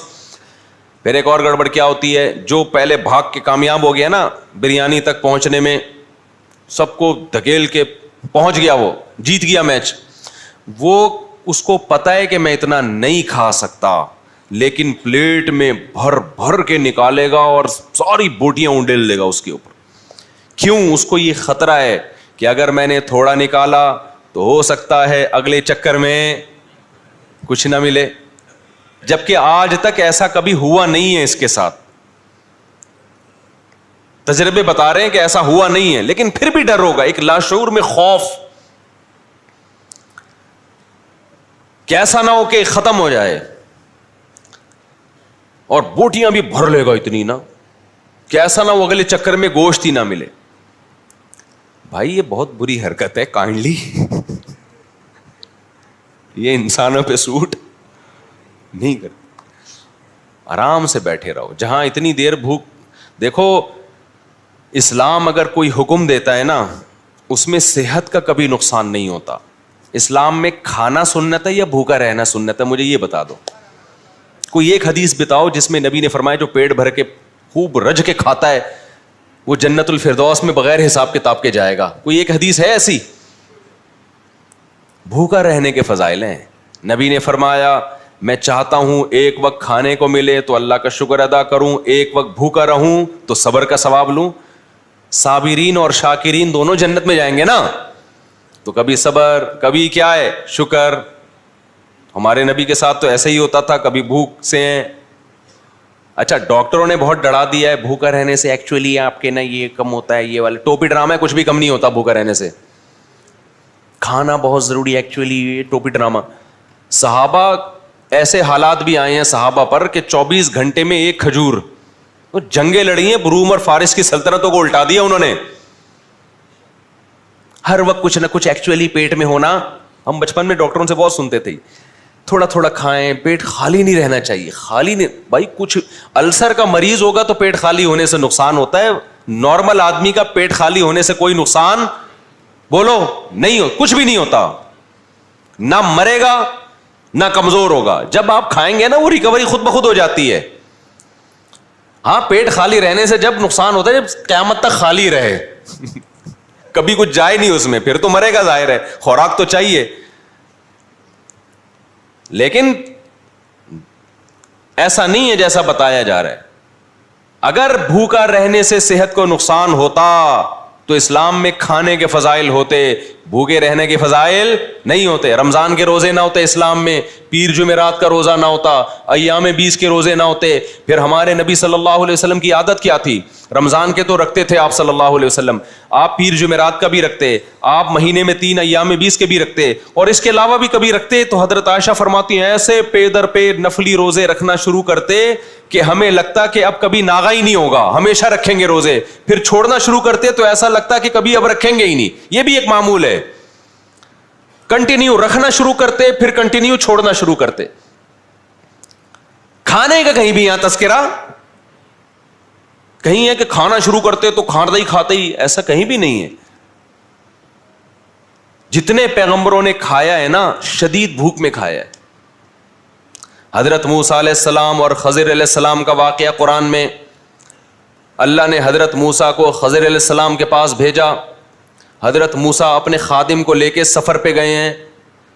پھر ایک اور گڑبڑ کیا ہوتی ہے, جو پہلے بھاگ کے کامیاب ہو گیا نا بریانی تک پہنچنے میں, سب کو دھکیل کے پہنچ گیا, وہ جیت گیا میچ, وہ اس کو پتا ہے کہ میں اتنا نہیں کھا سکتا, لیکن پلیٹ میں بھر بھر کے نکالے گا اور ساری بوٹیاں اونڈیل لے گا اس کے اوپر. کیوں؟ اس کو یہ خطرہ ہے کہ اگر میں نے تھوڑا نکالا تو ہو سکتا ہے اگلے چکر میں کچھ نہ ملے. جبکہ آج تک ایسا کبھی ہوا نہیں ہے اس کے ساتھ, تجربے بتا رہے ہیں کہ ایسا ہوا نہیں ہے, لیکن پھر بھی ڈر ہوگا, ایک لاشعور میں خوف, کیسا نہ ہو کہ ختم ہو جائے. اور بوٹیاں بھی بھر لے گا اتنی نا, کیسا نہ ہو اگلے چکر میں گوشت ہی نہ ملے. بھائی یہ بہت بری حرکت ہے, کائنڈلی یہ انسانوں پہ سوٹ نہیں کرتی. آرام سے بیٹھے رہو. جہاں اتنی دیر بھوک, دیکھو اسلام اگر کوئی حکم دیتا ہے نا, اس میں صحت کا کبھی نقصان نہیں ہوتا. اسلام میں کھانا سنت ہے یا بھوکا رہنا سنت ہے؟ مجھے یہ بتا دو. کوئی ایک حدیث بتاؤ جس میں نبی نے فرمایا جو پیٹ بھر کے خوب رج کے کھاتا ہے وہ جنت الفردوس میں بغیر حساب کتاب کے جائے گا. کوئی ایک حدیث ہے ایسی؟ بھوکا رہنے کے فضائل ہیں. نبی نے فرمایا میں چاہتا ہوں ایک وقت کھانے کو ملے تو اللہ کا شکر ادا کروں, ایک وقت بھوکا رہوں تو صبر کا ثواب لوں. صابرین اور شاکرین دونوں جنت میں جائیں گے نا, تو کبھی صبر کبھی کیا ہے شکر. ہمارے نبی کے ساتھ تو ایسا ہی ہوتا تھا, کبھی بھوک سے ہیں. اچھا ڈاکٹروں نے بہت ڈرا دیا ہے بھوکا رہنے سے, ایکچولی آپ کے نا یہ کم ہوتا ہے, یہ والے ٹوپی ڈرامہ ہے, کچھ بھی کم نہیں ہوتا بھوکا رہنے سے. کھانا بہت ضروری ہے ایکچولی, یہ ٹوپی ڈرامہ. صحابہ ایسے حالات بھی آئے ہیں صحابہ پر کہ 24 گھنٹے میں ایک کھجور, جنگیں لڑی ہیں, روم اور فارس کی سلطنتوں کو الٹا دیا انہوں نے. ہر وقت کچھ نہ کچھ ایکچولی پیٹ میں ہونا. ہم بچپن میں ڈاکٹروں سے بہت سنتے تھے تھوڑا تھوڑا کھائیں, پیٹ خالی نہیں رہنا چاہیے. خالی نہیں بھائی, کچھ السر کا مریض ہوگا تو پیٹ خالی ہونے سے نقصان ہوتا ہے. نارمل آدمی کا پیٹ خالی ہونے سے کوئی نقصان بولو نہیں ہو, کچھ بھی نہیں ہوتا. نہ مرے گا نہ کمزور ہوگا. جب آپ کھائیں گے نا وہ ریکوری خود بخود ہو جاتی ہے. ہاں پیٹ خالی رہنے سے جب نقصان ہوتا ہے جب قیامت تک خالی رہے کبھی کچھ جائے نہیں اس میں, پھر تو مرے گا ظاہر ہے, خوراک تو چاہیے. لیکن ایسا نہیں ہے جیسا بتایا جا رہا ہے. اگر بھوکا رہنے سے صحت کو نقصان ہوتا تو اسلام میں کھانے کے فضائل ہوتے, بھوکے رہنے کے فضائل نہیں ہوتے. رمضان کے روزے نہ ہوتے اسلام میں, پیر جمعرات کا روزہ نہ ہوتا, ایام 20 کے روزے نہ ہوتے. پھر ہمارے نبی صلی اللہ علیہ وسلم کی عادت کیا تھی؟ رمضان کے تو رکھتے تھے آپ صلی اللہ علیہ وسلم, آپ پیر جمعرات کا بھی رکھتے, آپ مہینے میں 3 ایام 20 کے بھی رکھتے, اور اس کے علاوہ بھی کبھی رکھتے. تو حضرت عائشہ فرماتی ہیں ایسے پے در پے نفلی روزے رکھنا شروع کرتے کہ ہمیں لگتا کہ اب کبھی ناغا ہی نہیں ہوگا, ہمیشہ رکھیں گے روزے. پھر چھوڑنا شروع کرتے تو ایسا لگتا کہ کبھی اب رکھیں گے ہی نہیں. یہ بھی ایک معمول ہے. کنٹینیو رکھنا شروع کرتے پھر کنٹینیو چھوڑنا شروع کرتے. کھانے کا کہیں بھی یہاں تذکرہ کہیں ہے کہ کھانا شروع کرتے تو کھانا ہی کھاتے ہی, ایسا کہیں بھی نہیں ہے. جتنے پیغمبروں نے کھایا ہے نا شدید بھوک میں کھایا ہے. حضرت موسیٰ علیہ السلام اور خضر علیہ السلام کا واقعہ قرآن میں, اللہ نے حضرت موسیٰ کو خضر علیہ السلام کے پاس بھیجا. حضرت موسیٰ اپنے خادم کو لے کے سفر پہ گئے ہیں,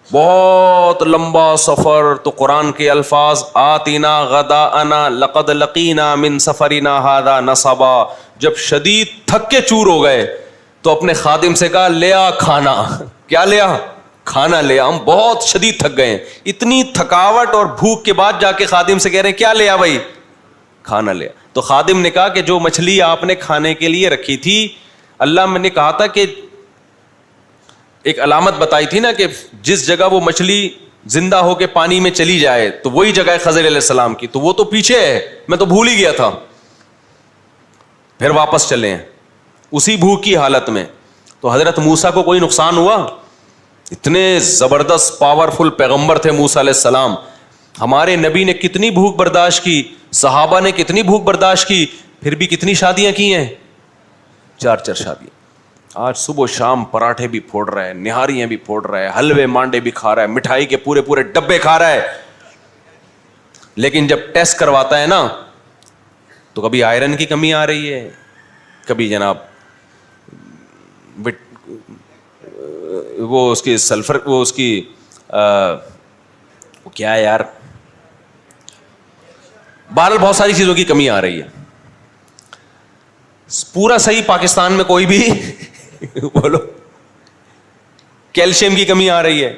بہت لمبا سفر. تو قرآن کے الفاظ آتینا غداءنا لقد لقینا من سفرنا ھذا نصبا. جب شدید تھک کے چور ہو گئے تو اپنے خادم سے کہا لے آ کھانا. کیا لیا؟ کھانا لے آ, ہم بہت شدید تھک گئے ہیں. اتنی تھکاوٹ اور بھوک کے بعد جا کے خادم سے کہہ رہے ہیں کیا لیا بھائی؟ کھانا لیا. تو خادم نے کہا کہ جو مچھلی آپ نے کھانے کے لیے رکھی تھی, اللہ میں نے کہا تھا کہ ایک علامت بتائی تھی نا کہ جس جگہ وہ مچھلی زندہ ہو کے پانی میں چلی جائے تو وہی جگہ ہے خضر علیہ السلام کی, تو وہ تو پیچھے ہے, میں تو بھول ہی گیا تھا. پھر واپس چلے ہیں اسی بھوک کی حالت میں. تو حضرت موسیٰ کو کوئی نقصان ہوا؟ اتنے زبردست پاورفل پیغمبر تھے موسیٰ علیہ السلام. ہمارے نبی نے کتنی بھوک برداشت کی, صحابہ نے کتنی بھوک برداشت کی, پھر بھی کتنی شادیاں کی ہیں, 4 شادیاں. آج صبح و شام پراٹھے بھی پھوڑ رہا ہے, نہاریاں بھی پھوڑ رہا ہے, حلوے مانڈے بھی کھا رہا ہے, مٹھائی کے پورے ڈبے کھا رہا ہے. لیکن جب ٹیسٹ کرواتا ہے نا تو کبھی آئرن کی کمی آ رہی ہے, کبھی جناب وہ اس کی سلفر, وہ اس کی وہ کیا ہے یار, بہرحال بہت ساری چیزوں کی کمی آ رہی ہے. پورا صحیح پاکستان میں کوئی بھی بولو, کیلشیم کی کمی آ رہی ہے,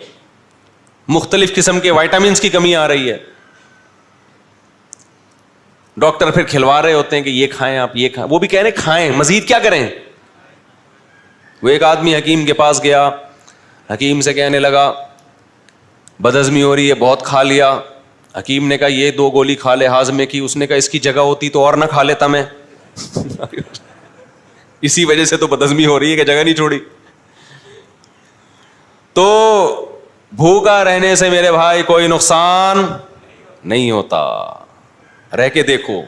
مختلف قسم کے وائٹامنس کی کمی آ رہی ہے. ڈاکٹر پھر کھلوا رہے ہوتے ہیں کہ یہ کھائیں آپ, یہ کھائیں, وہ بھی کہہ رہے کھائیں, مزید کیا کریں. وہ ایک آدمی حکیم کے پاس گیا, حکیم سے کہنے لگا بدہضمی ہو رہی ہے, بہت کھا لیا. حکیم نے کہا یہ 2 گولی کھا لے ہاضمے کی. اس نے کہا اس کی جگہ ہوتی تو اور نہ کھا لیتا میں. اسی وجہ سے تو بدہضمی ہو رہی ہے کہ جگہ نہیں چھوڑی. تو بھوکا رہنے سے میرے بھائی کوئی نقصان نہیں ہوتا, رہ کے دیکھو.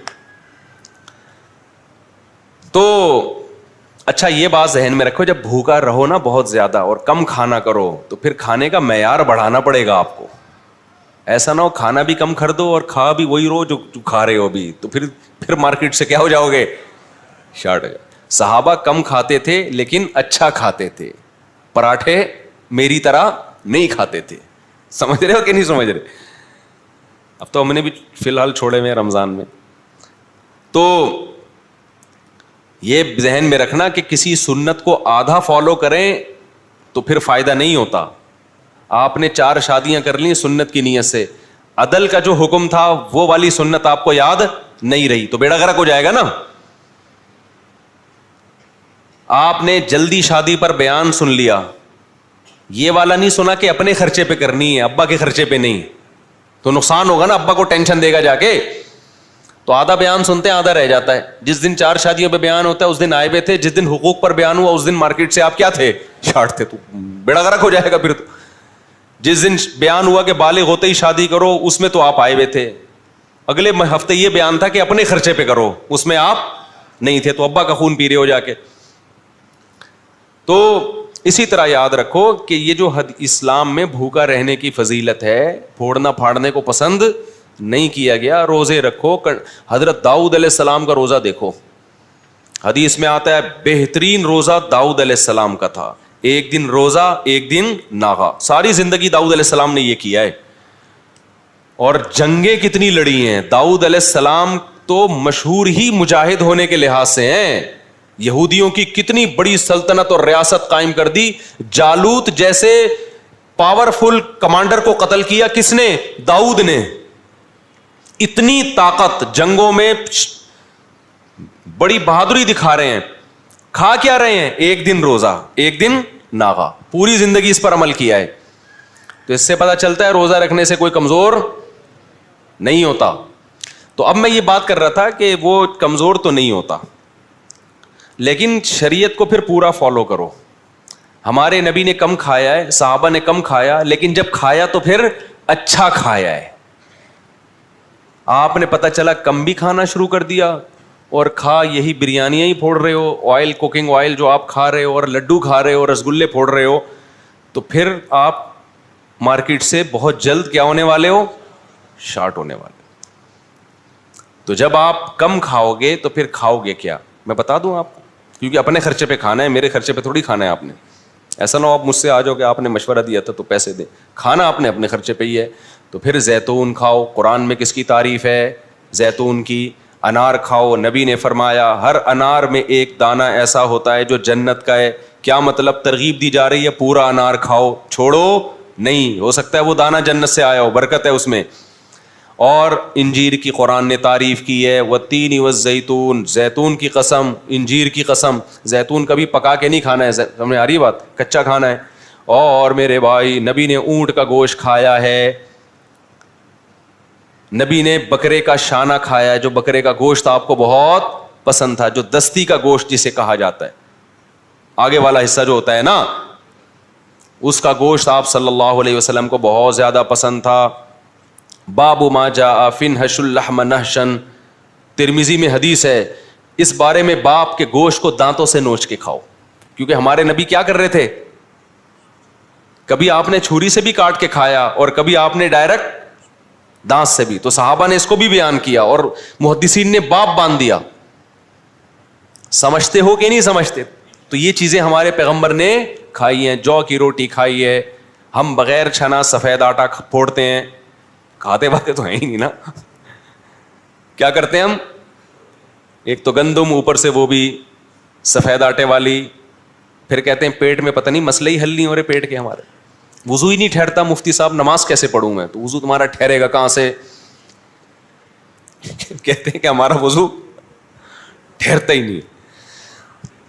تو اچھا یہ بات ذہن میں رکھو, جب بھوکا رہو نا بہت زیادہ اور کم کھانا کرو تو پھر کھانے کا معیار بڑھانا پڑے گا آپ کو. ایسا نہ ہو کھانا بھی کم کر دو اور کھا بھی وہی رہو جو کھا رہے ہو ابھی, تو پھر مارکیٹ سے کیا ہو جاؤ گے, شارٹ. صحابہ کم کھاتے تھے لیکن اچھا کھاتے تھے, پراٹھے میری طرح نہیں کھاتے تھے. سمجھ رہے ہو کہ نہیں سمجھ رہے. اب تو ہم نے بھی فی الحال چھوڑے ہوئے رمضان میں. تو یہ ذہن میں رکھنا کہ کسی سنت کو آدھا فالو کریں تو پھر فائدہ نہیں ہوتا. آپ نے 4 شادیاں کر لی سنت کی نیت سے, عدل کا جو حکم تھا وہ والی سنت آپ کو یاد نہیں رہی تو بیڑا غرق ہو جائے گا نا. آپ نے جلدی شادی پر بیان سن لیا, یہ والا نہیں سنا کہ اپنے خرچے پہ کرنی ہے, ابا کے خرچے پہ نہیں, تو نقصان ہوگا نا, ابا کو ٹینشن دے گا جا کے. تو آدھا بیان سنتے ہیں آدھا رہ جاتا ہے. جس دن 4 شادیوں پہ بیان ہوتا ہے اس دن آئے ہوئے تھے, جس دن حقوق پر بیان ہوا اس دن مارکیٹ سے آپ کیا تھے, شارٹ تھے. تو بیڑا غرق ہو جائے گا پھر. تو جس دن بیان ہوا کہ بالغ ہوتے ہی شادی کرو اس میں تو آپ آئے ہوئے تھے, اگلے ہفتے یہ بیان تھا کہ اپنے خرچے پہ کرو, اس میں آپ نہیں تھے, تو ابا کا خون پی رہے ہو جا کے. تو اسی طرح یاد رکھو کہ یہ جو اسلام میں بھوکا رہنے کی فضیلت ہے, پھوڑنا پھاڑنے کو پسند نہیں کیا گیا. روزے رکھو. حضرت داؤد علیہ السلام کا روزہ دیکھو, حدیث میں آتا ہے بہترین روزہ داؤد علیہ السلام کا تھا. 1 دن روزہ 1 دن ناغا. ساری زندگی داؤد علیہ السلام نے یہ کیا ہے. اور جنگیں کتنی لڑی ہیں. داؤد علیہ السلام تو مشہور ہی مجاہد ہونے کے لحاظ سے ہیں. یہودیوں کی کتنی بڑی سلطنت اور ریاست قائم کر دی. جالوت جیسے پاورفل کمانڈر کو قتل کیا کس نے, داؤد نے. اتنی طاقت, جنگوں میں بڑی بہادری دکھا رہے ہیں. کھا کیا رہے ہیں, 1 دن روزہ 1 دن ناغا. پوری زندگی اس پر عمل کیا ہے. تو اس سے پتہ چلتا ہے روزہ رکھنے سے کوئی کمزور نہیں ہوتا. تو اب میں یہ بات کر رہا تھا کہ وہ کمزور تو نہیں ہوتا, لیکن شریعت کو پھر پورا فالو کرو. ہمارے نبی نے کم کھایا ہے, صحابہ نے کم کھایا, لیکن جب کھایا تو پھر اچھا کھایا ہے. آپ نے پتہ چلا کم بھی کھانا شروع کر دیا اور کھا یہی بریانیاں ہی پھوڑ رہے ہو, آئل کوکنگ آئل جو آپ کھا رہے ہو, اور لڈو کھا رہے ہو, رسگلے پھوڑ رہے ہو, تو پھر آپ مارکیٹ سے بہت جلد کیا ہونے والے ہو, شارٹ ہونے والے. تو جب آپ کم کھاؤ گے تو پھر کھاؤ گے کیا, میں بتا دوں آپ کو, کیونکہ اپنے خرچے پہ کھانا ہے, میرے خرچے پہ تھوڑی کھانا ہے آپ نے. ایسا نہ ہو آپ مجھ سے آ جاؤ کہ آپ نے مشورہ دیا تھا تو پیسے دیں. کھانا آپ نے اپنے خرچے پہ ہی ہے. تو پھر زیتون کھاؤ. قرآن میں کس کی تعریف ہے, زیتون کی. انار کھاؤ, نبی نے فرمایا ہر انار میں 1 دانہ ایسا ہوتا ہے جو جنت کا ہے. کیا مطلب, ترغیب دی جا رہی ہے پورا انار کھاؤ, چھوڑو نہیں, ہو سکتا ہے وہ دانہ جنت سے آیا ہو, برکت ہے اس میں. اور انجیر کی قرآن نے تعریف کی ہے, والتین والزیتون, زیتون کی قسم, انجیر کی قسم. زیتون کبھی پکا کے نہیں کھانا ہے, سمجھ آ رہی بات, کچا کھانا ہے. اور میرے بھائی نبی نے اونٹ کا گوشت کھایا ہے, نبی نے بکرے کا شانہ کھایا ہے, جو بکرے کا گوشت آپ کو بہت پسند تھا, جو دستی کا گوشت جسے کہا جاتا ہے, آگے والا حصہ جو ہوتا ہے نا. اس کا گوشت آپ صلی اللہ علیہ وسلم کو بہت زیادہ پسند تھا. باب ما جاء فی انحش اللحم نحشن, ترمذی میں حدیث ہے اس بارے میں, باپ کے گوشت کو دانتوں سے نوچ کے کھاؤ. کیونکہ ہمارے نبی کیا کر رہے تھے, کبھی آپ نے چھری سے بھی کاٹ کے کھایا اور کبھی آپ نے ڈائریکٹ دانت سے بھی. تو صحابہ نے اس کو بھی بیان کیا اور محدثین نے باب باندھ دیا. سمجھتے ہو کہ نہیں سمجھتے؟ تو یہ چیزیں ہمارے پیغمبر نے کھائی ہیں. جو کی روٹی کھائی ہے, ہم بغیر چھنا سفید آٹا پھوڑتے ہیں, کھاتے باتے تو ہیں ہی نہیں نا. کیا کرتے ہیں ہم, ایک تو گندم, اوپر سے وہ بھی سفید آٹے والی, پھر کہتے ہیں پیٹ میں پتہ نہیں مسئلے ہی حل نہیں ہو رہے پیٹ کے ہمارے, وضو ہی نہیں ٹھہرتا. مفتی صاحب نماز کیسے پڑھوں میں؟ تو وضو تمہارا ٹھہرے گا کہاں سے؟ کہتے ہیں کہ ہمارا وضو ٹھہرتا ہی نہیں.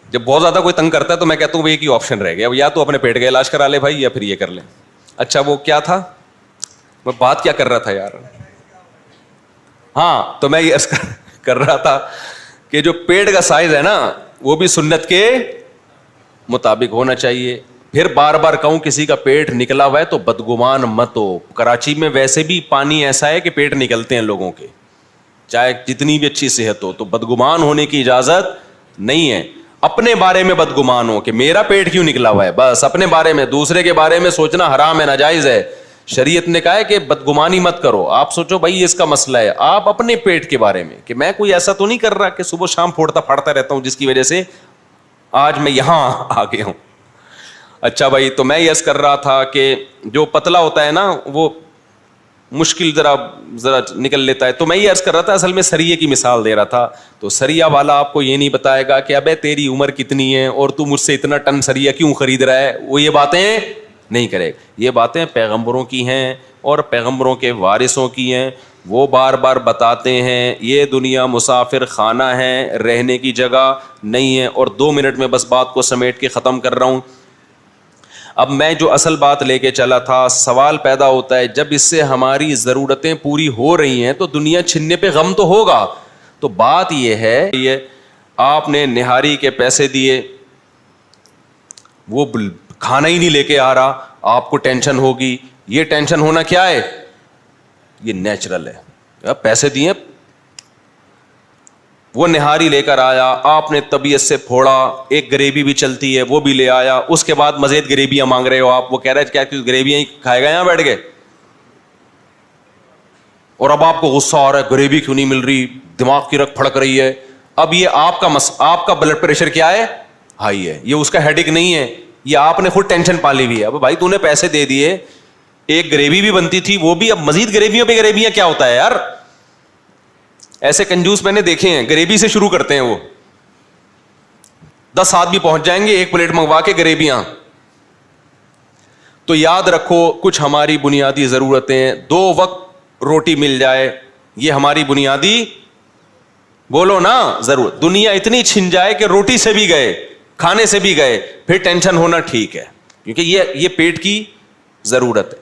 جب بہت زیادہ کوئی تنگ کرتا ہے تو میں کہتا ہوں ایک ہی آپشن رہ گیا, یا تو اپنے پیٹ کا علاج کرا لے بھائی, یا پھر یہ کر لیں. اچھا وہ کیا تھا, میں بات کیا کر رہا تھا یار؟ ہاں, تو میں یہ کر رہا تھا کہ جو پیٹ کا سائز ہے نا وہ بھی سنت کے مطابق ہونا چاہیے. پھر بار بار کہوں کسی کا پیٹ نکلا ہوا ہے تو بدگمان مت ہو. کراچی میں ویسے بھی پانی ایسا ہے کہ پیٹ نکلتے ہیں لوگوں کے, چاہے جتنی بھی اچھی صحت ہو, تو بدگمان ہونے کی اجازت نہیں ہے. اپنے بارے میں بدگمان ہو کہ میرا پیٹ کیوں نکلا ہوا ہے, بس اپنے بارے میں. دوسرے کے بارے میں سوچنا حرام ہے, ناجائز ہے. شریعت نے کہا ہے کہ بدگمانی مت کرو. آپ سوچو بھائی اس کا مسئلہ ہے, آپ اپنے پیٹ کے بارے میں کہ میں کوئی ایسا تو نہیں کر رہا کہ صبح شام پھوڑتا پھاڑتا رہتا ہوں جس کی وجہ سے آج میں یہاں آ گیا ہوں. اچھا بھائی, تو میں یس کر رہا تھا کہ جو پتلا ہوتا ہے نا وہ مشکل ذرا نکل لیتا ہے. تو میں یہ عرض کر رہا تھا, اصل میں سریے کی مثال دے رہا تھا. تو سریا والا آپ کو یہ نہیں بتائے گا کہ ابے تیری عمر کتنی ہے اور تو مجھ سے اتنا ٹن سریا کیوں خرید رہا ہے, وہ یہ باتیں نہیں کرے. یہ باتیں پیغمبروں کی ہیں اور پیغمبروں کے وارثوں کی ہیں. وہ بار بار بتاتے ہیں یہ دنیا مسافر خانہ ہے, رہنے کی جگہ نہیں ہے. اور 2 منٹ میں بس بات کو سمیٹ کے ختم کر رہا ہوں. اب میں جو اصل بات لے کے چلا تھا, سوال پیدا ہوتا ہے جب اس سے ہماری ضرورتیں پوری ہو رہی ہیں تو دنیا چھننے پہ غم تو ہوگا. تو بات یہ ہے, یہ آپ نے نہاری کے پیسے دیے, وہ کھانا ہی نہیں لے کے آ رہا, آپ کو ٹینشن ہوگی. یہ ٹینشن ہونا کیا ہے, یہ نیچرل ہے. پیسے دیے, وہ نہاری لے کر آیا, آپ نے طبیعت سے پھوڑا, ایک گریوی بھی چلتی ہے وہ بھی لے آیا, اس کے بعد مزید گریویاں مانگ رہے ہو آپ. وہ کہہ رہے کیا گریویاں ہی کھائے گا یہاں بیٹھ کے, اور اب آپ کو غصہ آ رہا ہے گریوی کیوں نہیں مل رہی, دماغ کی رگ پھڑک رہی ہے. اب یہ آپ کا بلڈ پریشر کیا ہے, ہائی ہے. یہ اس کا ہیڈک نہیں ہے, یہ آپ نے خود ٹینشن پالی ہوئی ہے. اب بھائی تو نے پیسے دے دیے, ایک گریوی بھی بنتی تھی وہ بھی, اب مزید گریویوں پہ گریویاں کیا ہوتا ہے یار. ایسے کنجوس میں نے دیکھے ہیں, گریوی سے شروع کرتے ہیں وہ, 10 آدمی پہنچ جائیں گے 1 پلیٹ منگوا کے گریویاں. تو یاد رکھو کچھ ہماری بنیادی ضرورتیں, 2 وقت روٹی مل جائے, یہ ہماری بنیادی, بولو نا, ضرورت. دنیا اتنی چھن جائے کہ روٹی سے بھی گئے, کھانے سے بھی گئے, پھر ٹینشن ہونا ٹھیک ہے, کیونکہ یہ پیٹ کی ضرورت ہے.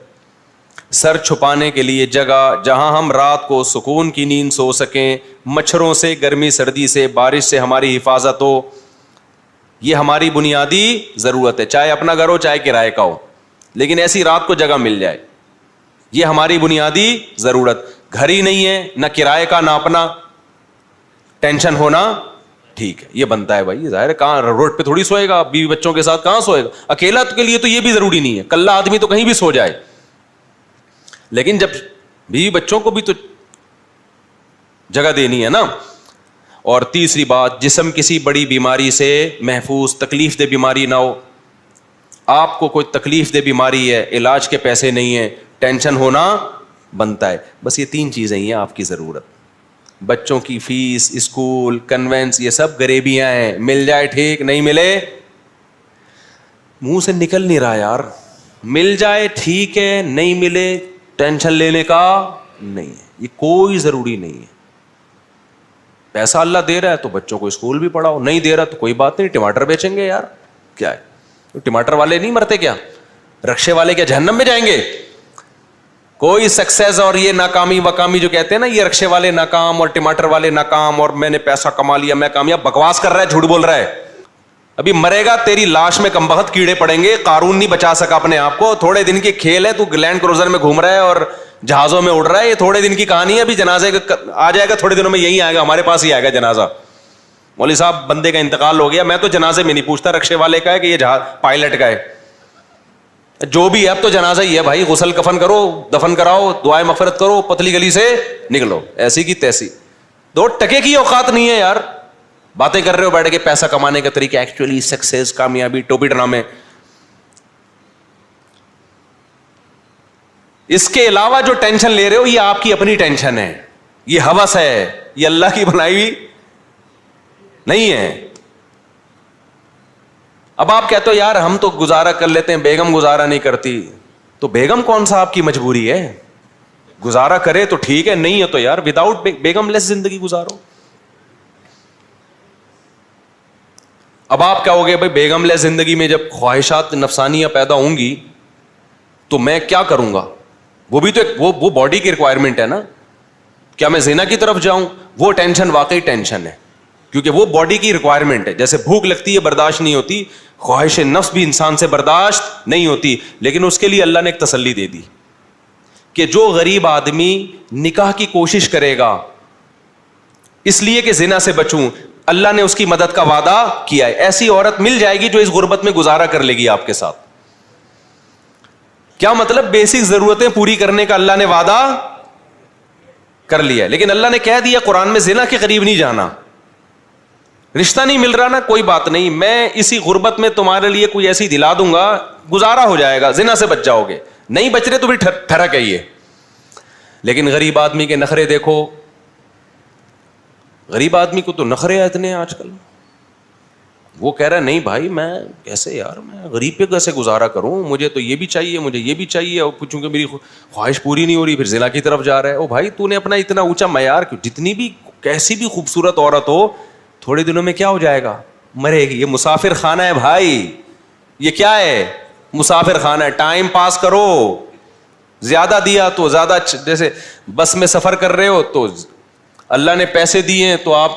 سر چھپانے کے لیے جگہ جہاں ہم رات کو سکون کی نیند سو سکیں, مچھروں سے, گرمی سردی سے, بارش سے ہماری حفاظت ہو, یہ ہماری بنیادی ضرورت ہے. چاہے اپنا گھر ہو چاہے کرائے کا ہو, لیکن ایسی رات کو جگہ مل جائے, یہ ہماری بنیادی ضرورت. گھر ہی نہیں ہے, نہ کرائے کا نہ اپنا, ٹینشن ہونا ٹھیک ہے, یہ بنتا ہے بھائی. ظاہر ہے کہاں روڈ پہ تھوڑی سوئے گا, بیوی بچوں کے ساتھ کہاں سوئے گا. اکیلا کے لیے تو یہ بھی ضروری نہیں ہے, کلا آدمی تو کہیں بھی سو جائے, لیکن جب بیوی بچوں کو بھی تو جگہ دینی ہے نا. اور تیسری بات, جسم کسی بڑی بیماری سے محفوظ, تکلیف دہ بیماری نہ ہو. آپ کو کوئی تکلیف دہ بیماری ہے, علاج کے پیسے نہیں ہیں, ٹینشن ہونا بنتا ہے. بس یہ 3 چیزیں ہیں آپ کی ضرورت. بچوں کی فیس, اسکول, کنوینس, یہ سب غریبیاں ہیں. مل جائے ٹھیک, نہیں ملے منہ سے نکل نہیں رہا یار, مل جائے ٹھیک ہے, نہیں ملے ٹینشن لینے کا نہیں ہے. یہ کوئی ضروری نہیں ہے. پیسہ اللہ دے رہا ہے تو بچوں کو اسکول بھی پڑھاؤ, نہیں دے رہا تو کوئی بات نہیں, ٹماٹر بیچیں گے یار, کیا ہے, ٹماٹر والے نہیں مرتے کیا, رکشے والے کیا جہنم میں جائیں گے. کوئی سکسیس اور یہ ناکامی وکامی جو کہتے ہیں نا, یہ رکشے والے ناکام اور ٹماٹر والے ناکام اور میں نے پیسہ کما لیا میں کامیاب, بکواس کر رہا ہے, جھوٹ بول رہا ہے. ابھی مرے گا, تیری لاش میں کم بخت کیڑے پڑیں گے, قارون نہیں بچا سکا اپنے آپ کو, تھوڑے دن کے کھیل ہے, تو لینڈ کروزر میں گھوم رہا ہے اور جہازوں میں اڑ رہا ہے, یہ تھوڑے دن کی کہانی ہے, ابھی جنازے آ جائے گا تھوڑے دنوں میں, یہی آئے گا ہمارے پاس ہی آئے گا جنازہ. مولوی صاحب بندے کا انتقال ہو گیا, میں تو جنازے میں نہیں پوچھتا رکشے والے کا ہے کہ یہ جہاز پائلٹ کا ہے, جو بھی ہے اب تو جنازہ ہی ہے بھائی, غسل کفن کرو, دفن کراؤ, دعائیں مغفرت کرو, پتلی گلی سے نکلو, ایسی کی تیسی. 2 ٹکے کی اوقات نہیں ہے یار, باتیں کر رہے ہو بیٹھ کے پیسہ کمانے کا طریقہ, ایکچولی سکسیس, کامیابی, ٹوپی ڈرامے. اس کے علاوہ جو ٹینشن لے رہے ہو یہ آپ کی اپنی ٹینشن ہے, یہ ہوس ہے, یہ اللہ کی بنائی ہوئی نہیں ہے. اب آپ کہتے ہو یار ہم تو گزارا کر لیتے ہیں, بیگم گزارا نہیں کرتی, تو بیگم کون سا آپ کی مجبوری ہے, گزارا کرے تو ٹھیک ہے, نہیں ہے تو یار وداؤٹ بیگم لیس زندگی گزارو. اب آپ کہو گے بھائی بیگم لیس زندگی میں جب خواہشات نفسانیہ پیدا ہوں گی تو میں کیا کروں گا, وہ بھی تو وہ باڈی کی ریکوائرمنٹ ہے نا, کیا میں زنا کی طرف جاؤں, وہ ٹینشن واقعی ٹینشن ہے, کیونکہ وہ باڈی کی ریکوائرمنٹ ہے. جیسے بھوک لگتی ہے برداشت نہیں ہوتی, خواہش نفس بھی انسان سے برداشت نہیں ہوتی, لیکن اس کے لیے اللہ نے ایک تسلی دے دی کہ جو غریب آدمی نکاح کی کوشش کرے گا اس لیے کہ زنا سے بچوں, اللہ نے اس کی مدد کا وعدہ کیا ہے. ایسی عورت مل جائے گی جو اس غربت میں گزارا کر لے گی آپ کے ساتھ. کیا مطلب, بیسک ضرورتیں پوری کرنے کا اللہ نے وعدہ کر لیا ہے, لیکن اللہ نے کہہ دیا قرآن میں زنا کے قریب نہیں جانا. رشتہ نہیں مل رہا نا, کوئی بات نہیں, میں اسی غربت میں تمہارے لیے کوئی ایسی دلا دوں گا, گزارا ہو جائے گا, زنا سے بچ جاؤ گے. نہیں بچ رہے تو بھی ٹھرک ہے یہ. لیکن غریب آدمی کے نخرے دیکھو, غریب آدمی کو تو نخرے اتنے آج کل, وہ کہہ رہا ہے نہیں بھائی میں کیسے یار, میں غریب پہ کیسے گزارا کروں, مجھے تو یہ بھی چاہیے, مجھے یہ بھی چاہیے, اور چونکہ میری خواہش پوری نہیں ہو رہی, پھر زنا کی طرف جا رہا ہے. او بھائی تو نے اپنا اتنا اونچا معیار کیوں, جتنی بھی کیسی بھی خوبصورت عورت ہو تھوڑے دنوں میں کیا ہو جائے گا, مرے گی. یہ مسافر خانہ ہے بھائی, یہ کیا ہے, مسافر خانہ ہے. ٹائم پاس کرو, زیادہ دیا تو زیادہ, جیسے بس میں سفر کر رہے ہو تو اللہ نے پیسے دیے ہیں تو آپ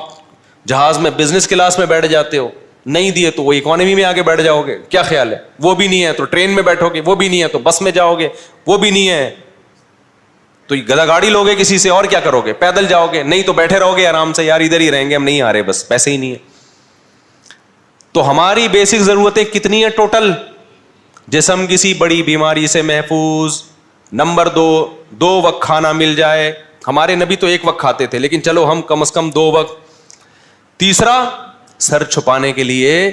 جہاز میں بزنس کلاس میں بیٹھ جاتے ہو, نہیں دیے تو وہ اکانومی میں آگے بیٹھ جاؤ گے. کیا خیال ہے, وہ بھی نہیں ہے تو ٹرین میں بیٹھو گے, وہ بھی نہیں ہے تو بس میں جاؤ گے, وہ بھی نہیں ہے تو گدا گاڑی لوگے کسی سے, اور کیا کرو گے, پیدل جاؤ گے, نہیں تو بیٹھے رہو گے آرام سے, یار ادھر ہی رہیں گے, ہم نہیں آ رہے, بس پیسے ہی نہیں ہے. تو ہماری بیسک ضرورتیں کتنی ہیں ٹوٹل, جسم کسی بڑی بیماری سے محفوظ, نمبر 2 وقت کھانا مل جائے. ہمارے نبی تو 1 وقت کھاتے تھے, لیکن چلو ہم کم از کم 2 وقت. تیسرا, سر چھپانے کے لیے,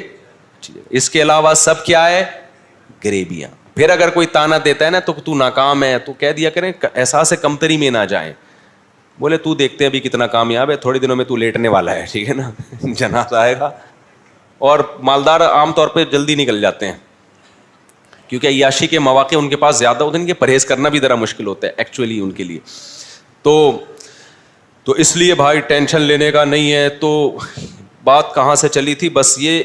اس کے علاوہ سب کیا ہے, غریبیاں. پھر اگر کوئی تانا دیتا ہے نا تو ناکام ہے, تو کہہ دیا کریں احساس کمتری میں نہ جائیں, بولے تو دیکھتے ہیں ابھی کتنا کامیاب ہے, تھوڑے دنوں میں تو لیٹنے والا ہے, ٹھیک ہے نا, جنازہ آئے گا. اور مالدار عام طور پہ جلدی نکل جاتے ہیں کیونکہ عیاشی کے مواقع ان کے پاس زیادہ ہوتے ہیں, ان کے پرہیز کرنا بھی ذرا مشکل ہوتا ہے ایکچولی ان کے لیے. تو اس لیے بھائی ٹینشن لینے کا نہیں ہے. تو بات کہاں سے چلی تھی, بس یہ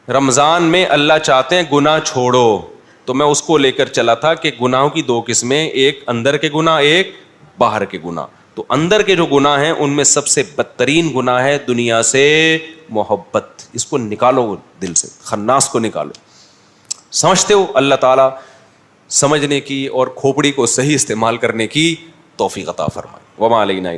رمضان میں اللہ چاہتے ہیں گناہ چھوڑو, تو میں اس کو لے کر چلا تھا کہ گناہوں کی 2 قسمیں, ایک اندر کے گناہ, ایک باہر کے گناہ. تو اندر کے جو گناہ ہیں ان میں سب سے بدترین گناہ ہے دنیا سے محبت. اس کو نکالو دل سے, خناس کو نکالو. سمجھتے ہو, اللہ تعالیٰ سمجھنے کی اور کھوپڑی کو صحیح استعمال کرنے کی توفیق عطا فرمائے. وما علینا